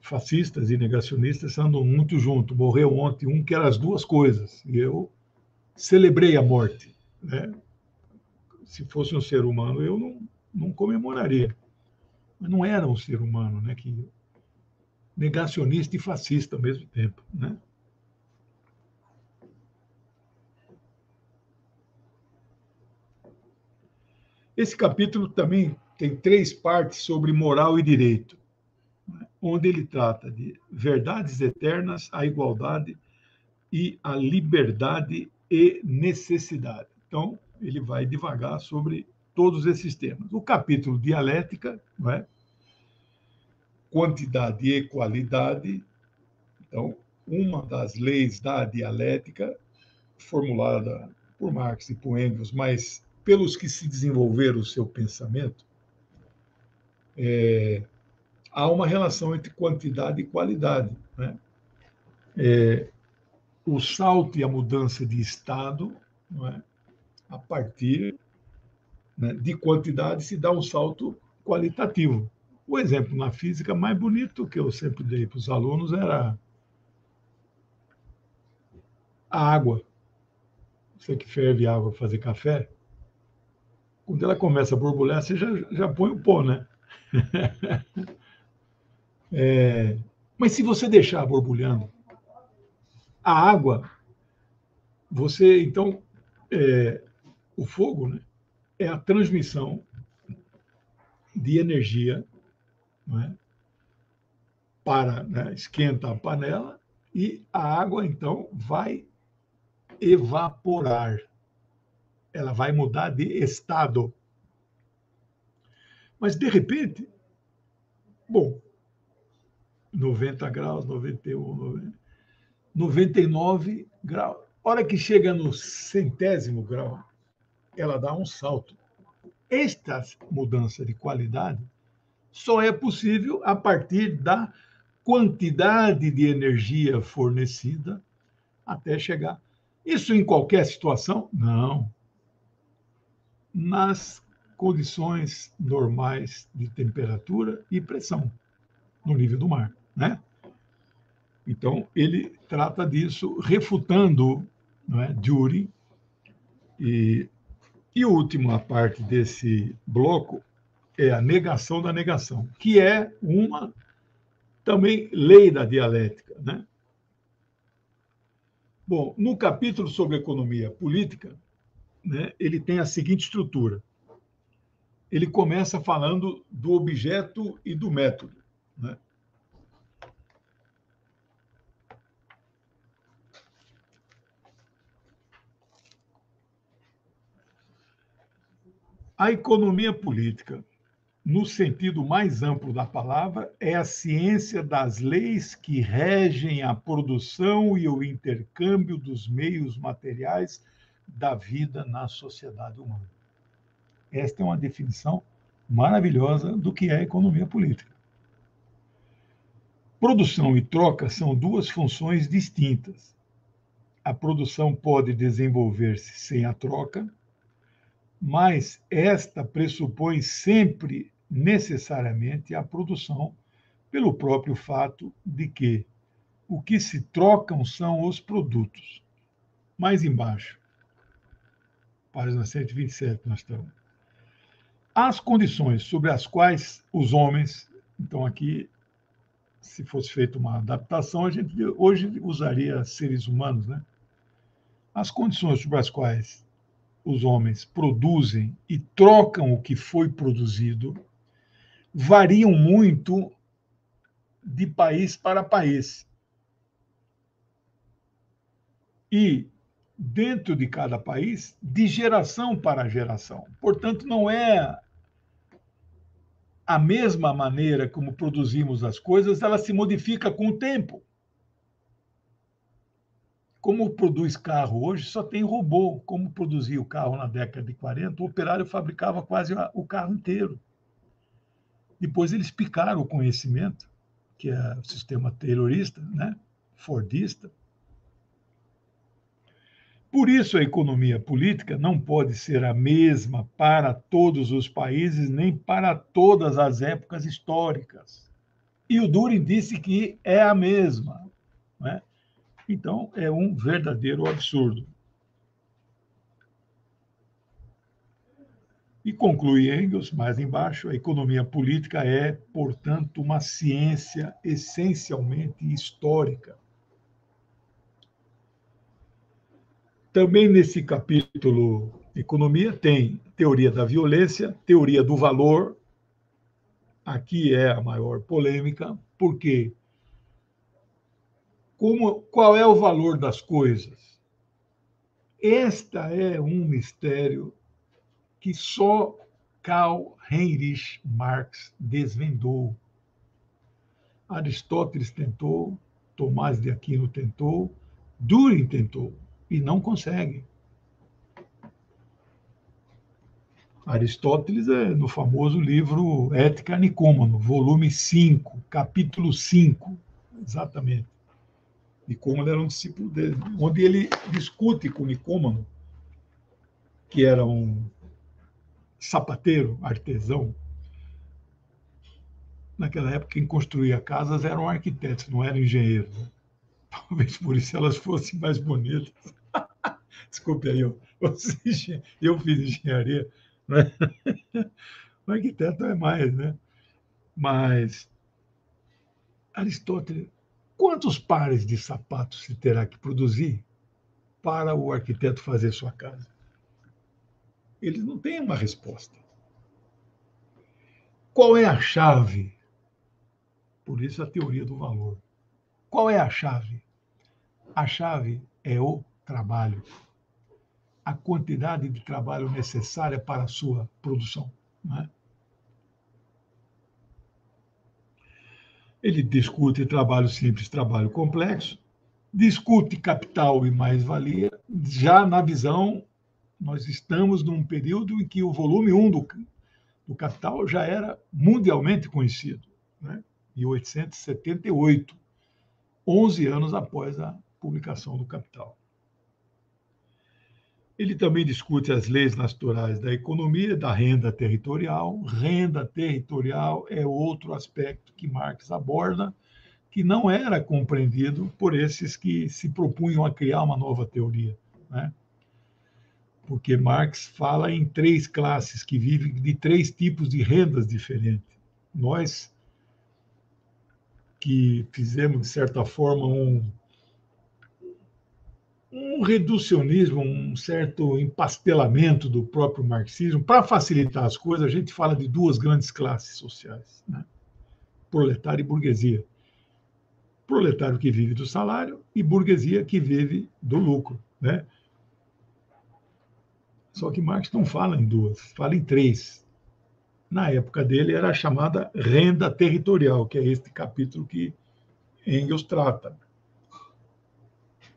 fascistas e negacionistas andam muito juntos. Morreu ontem um que era as duas coisas. E eu celebrei a morte, né? Se fosse um ser humano, eu não comemoraria. Mas não era um ser humano, né? Que negacionista e fascista ao mesmo tempo, né? Esse capítulo também tem 3 partes sobre moral e direito, né, onde ele trata de verdades eternas, a igualdade e a liberdade e necessidade. Então, ele vai devagar sobre todos esses temas. O capítulo dialética, não é? quantidade e qualidade. Então, uma das leis da dialética, formulada por Marx e por Engels, mas pelos que se desenvolveram o seu pensamento, há uma relação entre quantidade e qualidade, né? O salto e a mudança de estado, não é? A partir, né, de quantidade se dá um salto qualitativo. O exemplo na física mais bonito que eu sempre dei para os alunos era a água. Você que ferve água para fazer café, quando ela começa a borbulhar, você já põe o pó, né? Mas se você deixar borbulhando, a água, você, então, o fogo, né, é a transmissão de energia, não é? Para, né, esquenta a panela e a água, então, vai evaporar. Ela vai mudar de estado. Mas, de repente, bom, 90 graus, 91, 99 graus. Hora que chega no 100º grau, ela dá um salto. Esta mudança de qualidade só é possível a partir da quantidade de energia fornecida até chegar. Isso em qualquer situação? Não. Nas condições normais de temperatura e pressão no nível do mar, né? Então, ele trata disso refutando, não é, Jury. E a última parte desse bloco é a negação da negação, que é uma também lei da dialética, né? Bom, no capítulo sobre economia política, né, ele tem a seguinte estrutura. Ele começa falando do objeto e do método, né? A economia política, no sentido mais amplo da palavra, é a ciência das leis que regem a produção e o intercâmbio dos meios materiais da vida na sociedade humana. Esta é uma definição maravilhosa do que é economia política. Produção e troca são duas funções distintas. A produção pode desenvolver-se sem a troca, mas esta pressupõe sempre necessariamente a produção, pelo próprio fato de que o que se trocam são os produtos. Mais embaixo, página 127, nós estamos. As condições sobre as quais os homens, então aqui, se fosse feita uma adaptação, a gente hoje usaria seres humanos, né? As condições sobre as quais os homens produzem e trocam o que foi produzido variam muito de país para país. E, dentro de cada país, de geração para geração. Portanto, não é a mesma maneira como produzimos as coisas, ela se modifica com o tempo. Como produz carro hoje, só tem robô. Como produzia o carro na década de 40, o operário fabricava quase o carro inteiro. Depois eles picaram o conhecimento, que é o sistema taylorista, né? Fordista. Por isso, a economia política não pode ser a mesma para todos os países, nem para todas as épocas históricas. E o Düring disse que é a mesma, né? Então, é um verdadeiro absurdo. E conclui Engels, mais embaixo, a economia política é, portanto, uma ciência essencialmente histórica. Também nesse capítulo Economia tem teoria da violência, teoria do valor. Aqui é a maior polêmica, porque qual é o valor das coisas? Esta é um mistério que só Karl Heinrich Marx desvendou. Aristóteles tentou, Tomás de Aquino tentou, Dürer tentou, e não consegue. Aristóteles é no famoso livro Ética Nicômano, volume 5, capítulo 5, exatamente. Nicômano era um discípulo dele, onde ele discute com Nicômano, que era um sapateiro, artesão. Naquela época, quem construía casas eram arquitetos, não eram engenheiros. Talvez por isso elas fossem mais bonitas. Desculpe aí, eu fiz engenharia, né? O arquiteto é mais, né? Mas Aristóteles, quantos pares de sapatos se terá que produzir para o arquiteto fazer sua casa? Eles não têm uma resposta. Qual é a chave? Por isso a teoria do valor. Qual é a chave? A chave é o trabalho. A quantidade de trabalho necessária para a sua produção. Né? Ele discute trabalho simples, trabalho complexo, discute capital e mais-valia. Já na visão, nós estamos num período em que o volume 1 do Capital já era mundialmente conhecido, né? Em 1878, 11 anos após a publicação do Capital. Ele também discute as leis naturais da economia, da renda territorial. Renda territorial é outro aspecto que Marx aborda, que não era compreendido por esses que se propunham a criar uma nova teoria, né? Porque Marx fala em 3 classes que vivem de 3 tipos de rendas diferentes. Nós que fizemos, de certa forma, um reducionismo, um certo empastelamento do próprio marxismo. Para facilitar as coisas, a gente fala de 2 grandes classes sociais, né? Proletário e burguesia. Proletário que vive do salário e burguesia que vive do lucro, né? Só que Marx não fala em 2, fala em 3. Na época dele era a chamada renda territorial, que é este capítulo que Engels trata.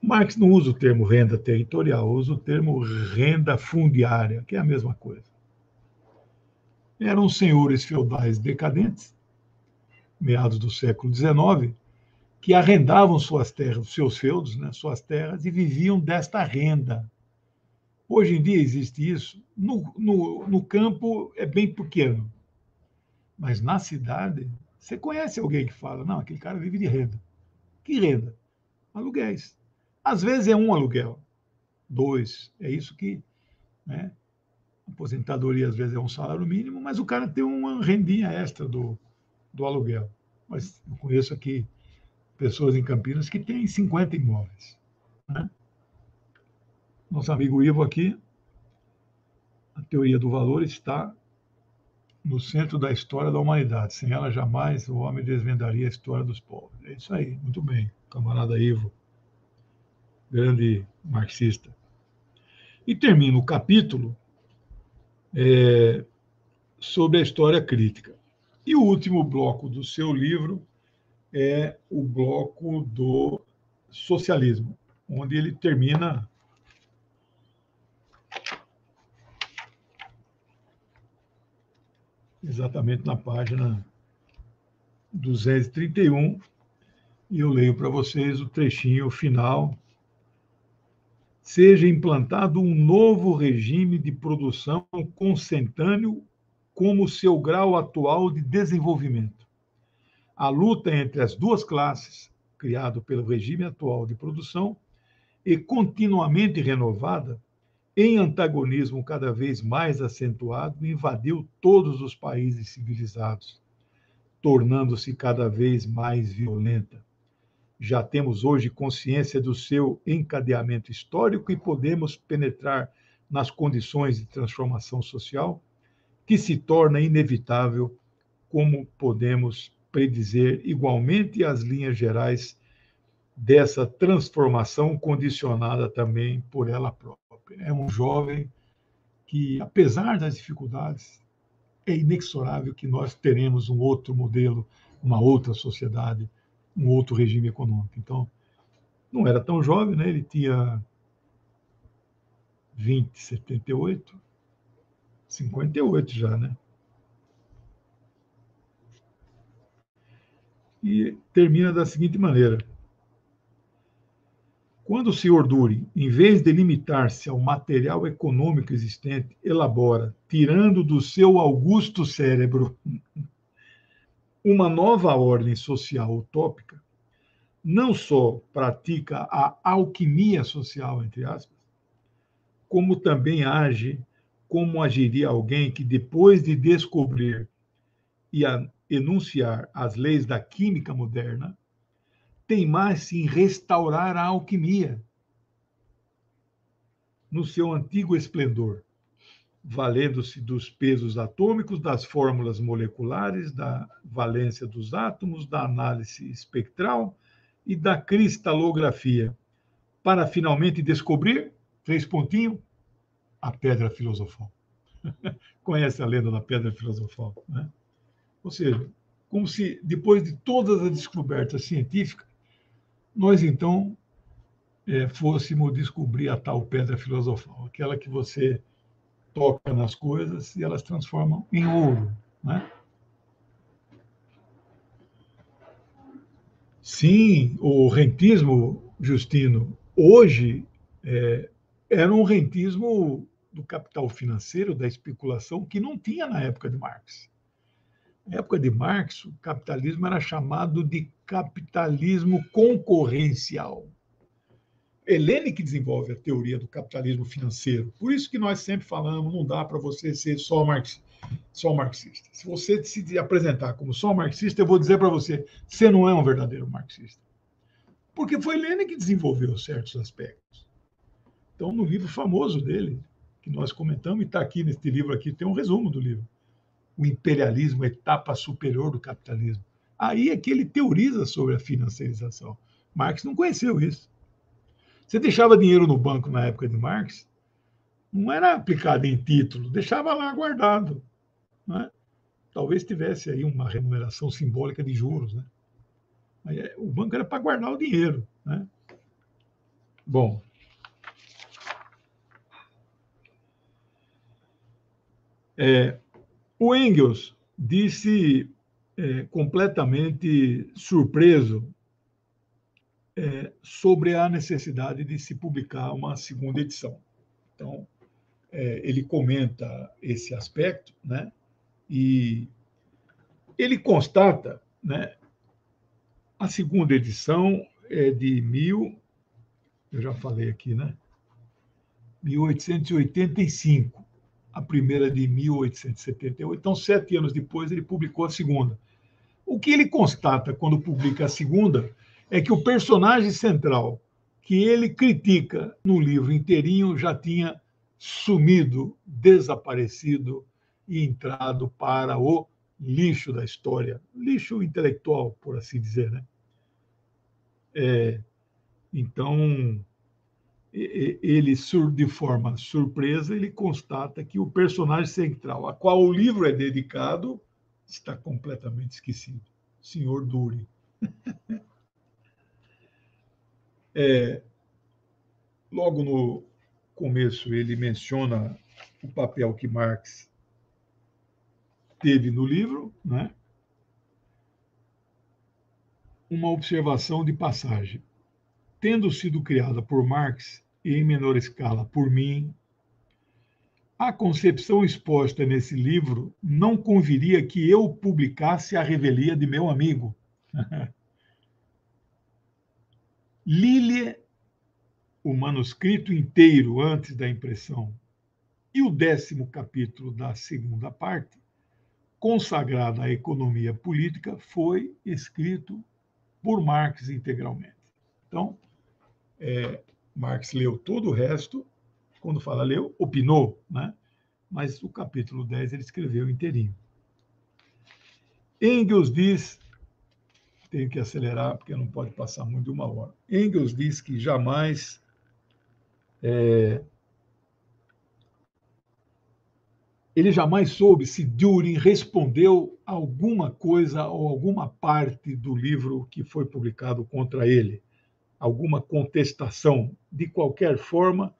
Marx não usa o termo renda territorial, usa o termo renda fundiária, que é a mesma coisa. Eram senhores feudais decadentes, meados do século XIX, que arrendavam suas terras, seus feudos, né, suas terras, e viviam desta renda. Hoje em dia existe isso. No campo é bem pequeno, mas na cidade, você conhece alguém que fala, não, aquele cara vive de renda. Que renda? Aluguéis. Às vezes é um aluguel, 2. É isso que, né? Aposentadoria às vezes é um salário mínimo, mas o cara tem uma rendinha extra do aluguel. Mas eu conheço aqui pessoas em Campinas que têm 50 imóveis, né? Nosso amigo Ivo aqui, a teoria do valor está no centro da história da humanidade. Sem ela, jamais o homem desvendaria a história dos povos. É isso aí, muito bem, camarada Ivo, grande marxista. E termina o capítulo sobre a história crítica. E o último bloco do seu livro é o bloco do socialismo, onde ele termina exatamente na página 231, e eu leio para vocês o trechinho final. Seja implantado um novo regime de produção consentâneo como seu grau atual de desenvolvimento. A luta entre as 2 classes, criado pelo regime atual de produção, e continuamente renovada, em antagonismo cada vez mais acentuado, invadiu todos os países civilizados, tornando-se cada vez mais violenta. Já temos hoje consciência do seu encadeamento histórico e podemos penetrar nas condições de transformação social que se torna inevitável, como podemos predizer igualmente as linhas gerais dessa transformação condicionada também por ela própria. É um jovem que, apesar das dificuldades, é inexorável que nós teremos um outro modelo uma outra sociedade, um outro regime econômico. Então, não era tão jovem, né? Ele tinha 20, 78, 58 já, né? E termina da seguinte maneira: quando o senhor Dury, em vez de limitar-se ao material econômico existente, elabora, tirando do seu augusto cérebro, uma nova ordem social utópica, não só pratica a alquimia social, entre aspas, como também age como agiria alguém que, depois de descobrir e enunciar as leis da química moderna, teimasse em restaurar a alquimia no seu antigo esplendor, valendo-se dos pesos atômicos, das fórmulas moleculares, da valência dos átomos, da análise espectral e da cristalografia, para finalmente descobrir, três pontinhos, a pedra filosofal. Conhece a lenda da pedra filosofal, né? Ou seja, como se depois de todas as descobertas científicas, nós então fôssemos descobrir a tal pedra filosofal, aquela que você toca nas coisas e elas transformam em ouro, né? Sim, o rentismo, Justino, hoje era um rentismo do capital financeiro, da especulação, que não tinha na época de Marx. Na época de Marx, o capitalismo era chamado de capitalismo concorrencial. Helene que desenvolve a teoria do capitalismo financeiro. Por isso que nós sempre falamos, não dá para você ser só marxista. Se você se apresentar como só marxista, eu vou dizer para você, você não é um verdadeiro marxista. Porque foi Helene que desenvolveu certos aspectos. Então, no livro famoso dele, que nós comentamos, e está aqui neste livro aqui, tem um resumo do livro. O imperialismo, a etapa superior do capitalismo. Aí é que ele teoriza sobre a financiarização. Marx não conheceu isso. Você deixava dinheiro no banco na época de Marx, não era aplicado em título, deixava lá guardado. Né? Talvez tivesse aí uma remuneração simbólica de juros. Né? O banco era para guardar o dinheiro. Né? Bom, o Engels disse completamente surpreso sobre a necessidade de se publicar uma segunda edição. Então, ele comenta esse aspecto, né? E ele constata, né? A segunda edição é de eu já falei aqui, né? 1885. A primeira de 1878. Então, 7 anos depois, ele publicou a segunda. O que ele constata quando publica a segunda é que o personagem central que ele critica no livro inteirinho já tinha sumido, desaparecido e entrado para o lixo da história, lixo intelectual, por assim dizer, né? Então, ele, de forma surpresa, ele constata que o personagem central, a qual o livro é dedicado, está completamente esquecido. Senhor Dury. Logo no começo, ele menciona o papel que Marx teve no livro, né? Uma observação de passagem. Tendo sido criada por Marx e em menor escala por mim, a concepção exposta nesse livro não conviria que eu publicasse a revelia de meu amigo. Li-lhe o manuscrito inteiro antes da impressão e o 10º capítulo da segunda parte, consagrado à economia política, foi escrito por Marx integralmente. Então, Marx leu todo o resto, quando fala leu, opinou, né? Mas o capítulo 10 ele escreveu inteirinho. Engels diz, tenho que acelerar porque não pode passar muito de 1 hora. Engels diz que jamais ele jamais soube se Dürer respondeu alguma coisa ou alguma parte do livro que foi publicado contra ele, alguma contestação. De qualquer forma,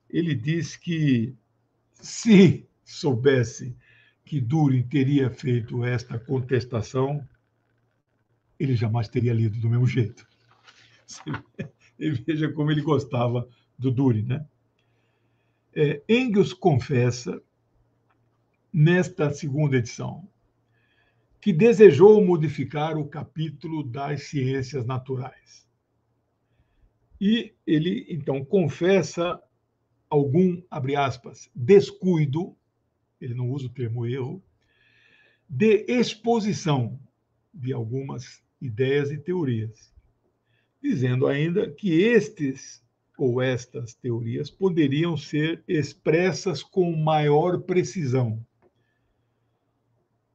ele diz que, se soubesse que Dürer teria feito esta contestação, ele jamais teria lido do mesmo jeito. E veja como ele gostava do Dürer, né? Engels confessa, nesta segunda edição, que desejou modificar o capítulo das ciências naturais. E ele, então, confessa algum, abre aspas, descuido, ele não usa o termo erro, de exposição de algumas ideias e teorias, dizendo ainda que estes ou estas teorias poderiam ser expressas com maior precisão.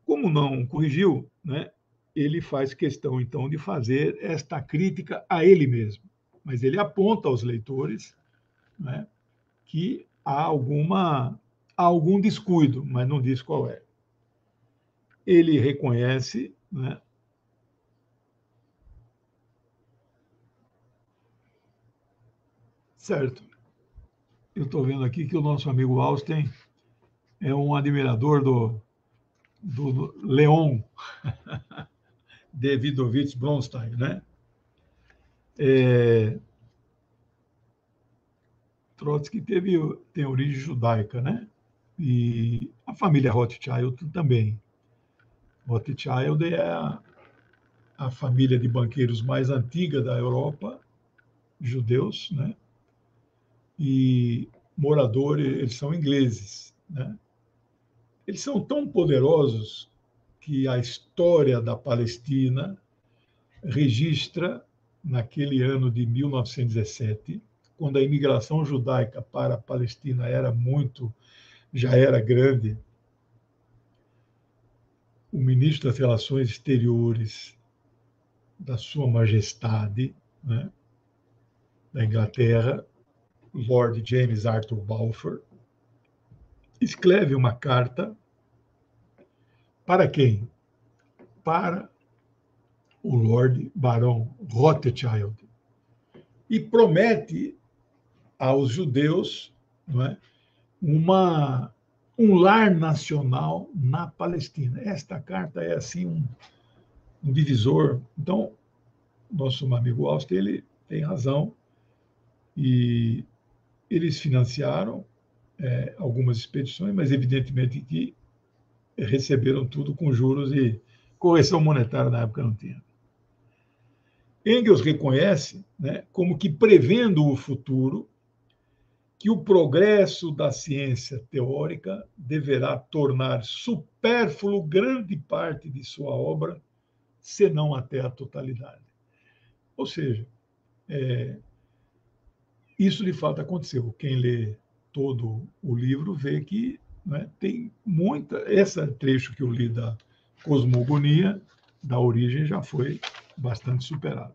Como não corrigiu, né, ele faz questão, então, de fazer esta crítica a ele mesmo. Mas ele aponta aos leitores, né, que há algum descuido, mas não diz qual é. Ele reconhece, né, certo. Eu estou vendo aqui que o nosso amigo Austin é um admirador do Leon Davidovich Bronstein, né? Trotsky tem origem judaica, né? E a família Rothschild também. Rothschild é a família de banqueiros mais antiga da Europa, judeus, né? E moradores, eles são ingleses, né? Eles são tão poderosos que a história da Palestina registra, naquele ano de 1917, quando a imigração judaica para a Palestina já era grande, o ministro das Relações Exteriores da Sua Majestade, né, da Inglaterra, Lord James Arthur Balfour, escreve uma carta para quem? Para o Lord Barão Rothschild, e promete aos judeus, não é, um lar nacional na Palestina. Esta carta é assim um divisor. Então, nosso amigo Austin, ele tem razão, e eles financiaram algumas expedições, mas evidentemente que receberam tudo com juros, e correção monetária na época não tinha. Engels reconhece, né, como que, prevendo o futuro, que o progresso da ciência teórica deverá tornar supérfluo grande parte de sua obra, se não até a totalidade. Ou seja, isso de fato aconteceu. Quem lê todo o livro vê que, né, tem muita. Esse trecho que eu li da cosmogonia, da origem, já foi bastante superado.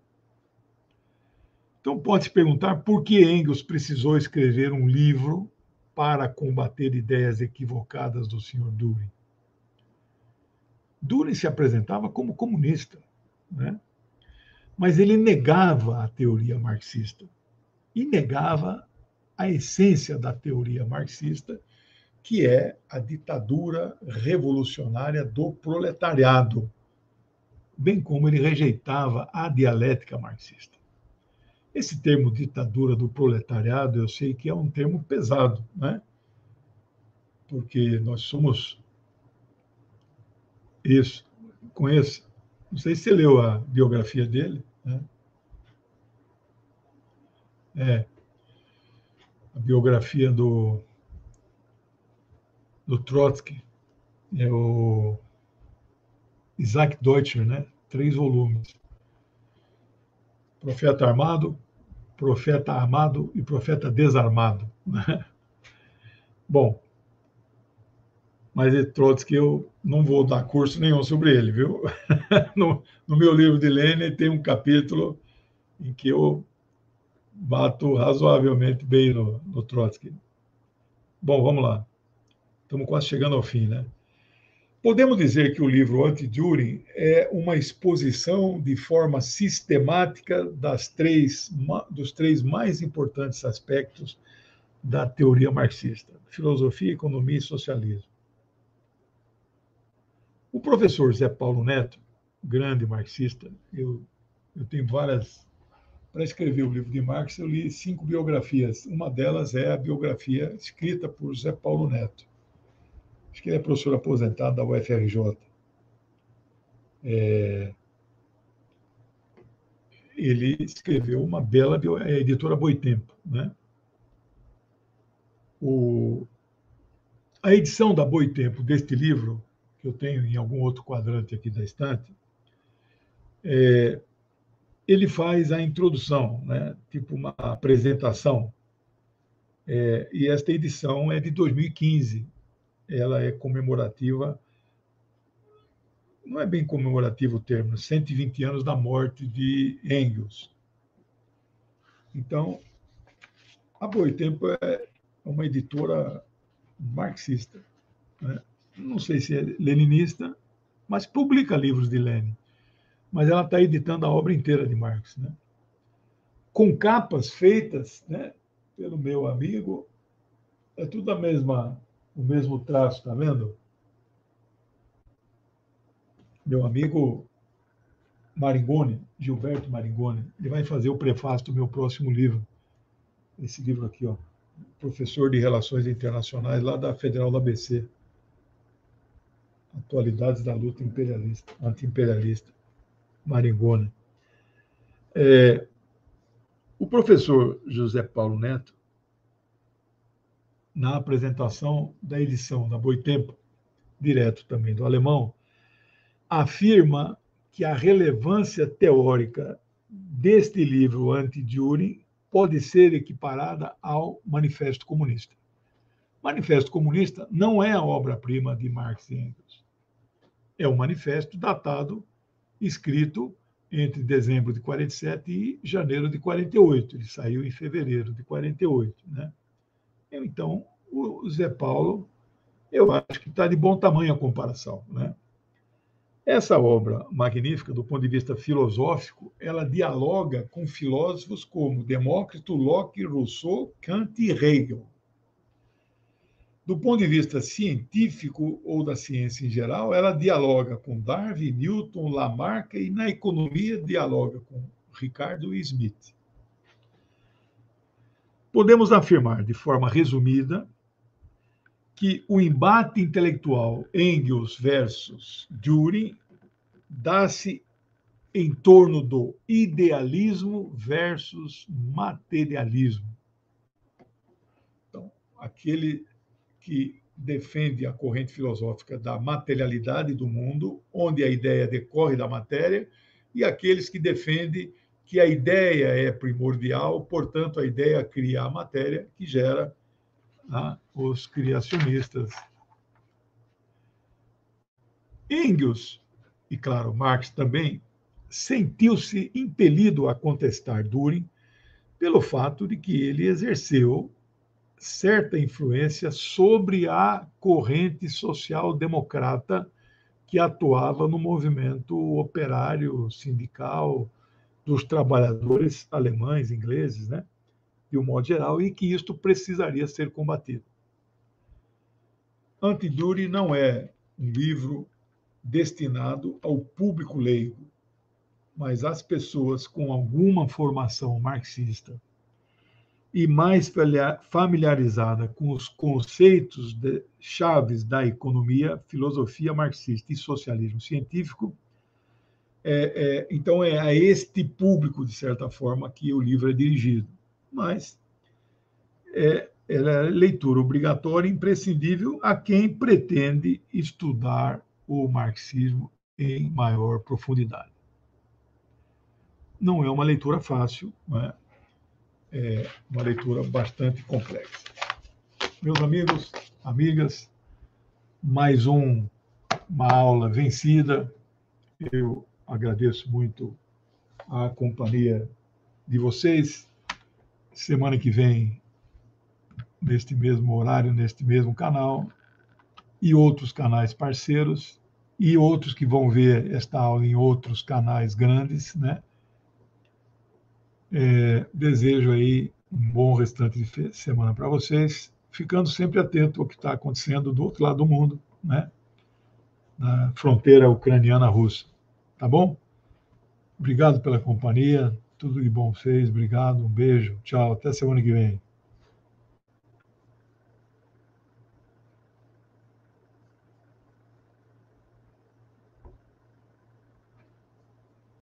Então, pode-se perguntar por que Engels precisou escrever um livro para combater ideias equivocadas do Sr. Dürer. Dürer se apresentava como comunista, né? Mas ele negava a teoria marxista e negava a essência da teoria marxista, que é a ditadura revolucionária do proletariado, bem como ele rejeitava a dialética marxista. Esse termo ditadura do proletariado, eu sei que é um termo pesado, né? Porque nós somos isso. Conheço. Não sei se você leu a biografia dele, né? A biografia do Trotsky, é o Isaac Deutscher, né? 3 volumes. Profeta Armado, Profeta Amado e Profeta Desarmado. Bom, mas Trotsky eu não vou dar curso nenhum sobre ele, viu? No meu livro de Lenin tem um capítulo em que eu bato razoavelmente bem no Trotsky. Bom, vamos lá. Estamos quase chegando ao fim, né? Podemos dizer que o livro Anti-Düring é uma exposição de forma sistemática dos três mais importantes aspectos da teoria marxista: filosofia, economia e socialismo. O professor Zé Paulo Neto, grande marxista, eu tenho várias. Para escrever o livro de Marx, eu li 5 biografias. Uma delas é a biografia escrita por Zé Paulo Neto. Acho que ele é professor aposentado da UFRJ. Ele escreveu uma bela a editora Boitempo, né? A edição da Boitempo deste livro, que eu tenho em algum outro quadrante aqui da estante, ele faz a introdução, né? Tipo uma apresentação. E esta edição é de 2015. Ela é comemorativa, não é bem comemorativo o termo, 120 anos da morte de Engels. Então, a Boitempo é uma editora marxista, né? Não sei se é leninista, mas publica livros de Lenin. Mas ela está editando a obra inteira de Marx, né? Com capas feitas, né, pelo meu amigo, é tudo o mesmo traço, tá vendo? Meu amigo Maringoni, Gilberto Maringoni, ele vai fazer o prefácio do meu próximo livro. Esse livro aqui, ó, professor de Relações Internacionais lá da Federal da ABC. Atualidades da luta imperialista, anti-imperialista, Maringoni. O professor José Paulo Neto, na apresentação da edição da Boitempo, direto também do alemão, afirma que a relevância teórica deste livro Anti-Düring pode ser equiparada ao Manifesto Comunista. O Manifesto Comunista não é a obra-prima de Marx e Engels. É um manifesto datado, escrito entre dezembro de 47 e janeiro de 48. Ele saiu em fevereiro de 48, né? Então, o Zé Paulo, eu acho que está de bom tamanho a comparação, né? Essa obra magnífica, do ponto de vista filosófico, ela dialoga com filósofos como Demócrito, Locke, Rousseau, Kant e Hegel. Do ponto de vista científico ou da ciência em geral, ela dialoga com Darwin, Newton, Lamarck e, na economia, dialoga com Ricardo e Smith. Podemos afirmar, de forma resumida, que o embate intelectual Engels versus Düring dá-se em torno do idealismo versus materialismo. Então, aquele que defende a corrente filosófica da materialidade do mundo, onde a ideia decorre da matéria, e aqueles que defendem que a ideia é primordial, portanto, a ideia cria a matéria, que gera os criacionistas. Engels, e claro, Marx também, sentiu-se impelido a contestar Düring pelo fato de que ele exerceu certa influência sobre a corrente social-democrata que atuava no movimento operário sindical dos trabalhadores alemães, ingleses, né, de um modo geral, e que isto precisaria ser combatido. Anti-Düring não é um livro destinado ao público leigo, mas às pessoas com alguma formação marxista e mais familiarizada com os conceitos chaves da economia, filosofia marxista e socialismo científico. Então, é a este público, de certa forma, que o livro é dirigido. Mas ela é leitura obrigatória e imprescindível a quem pretende estudar o marxismo em maior profundidade. Não é uma leitura fácil, não é? É uma leitura bastante complexa. Meus amigos, amigas, mais uma aula vencida. Eu agradeço muito a companhia de vocês. Semana que vem, neste mesmo horário, neste mesmo canal, e outros canais parceiros, e outros que vão ver esta aula em outros canais grandes, né? Desejo aí um bom restante de semana para vocês, ficando sempre atento ao que está acontecendo do outro lado do mundo, né? Na fronteira ucraniana-russa. Tá bom? Obrigado pela companhia, tudo de bom para vocês, obrigado, um beijo, tchau, até semana que vem.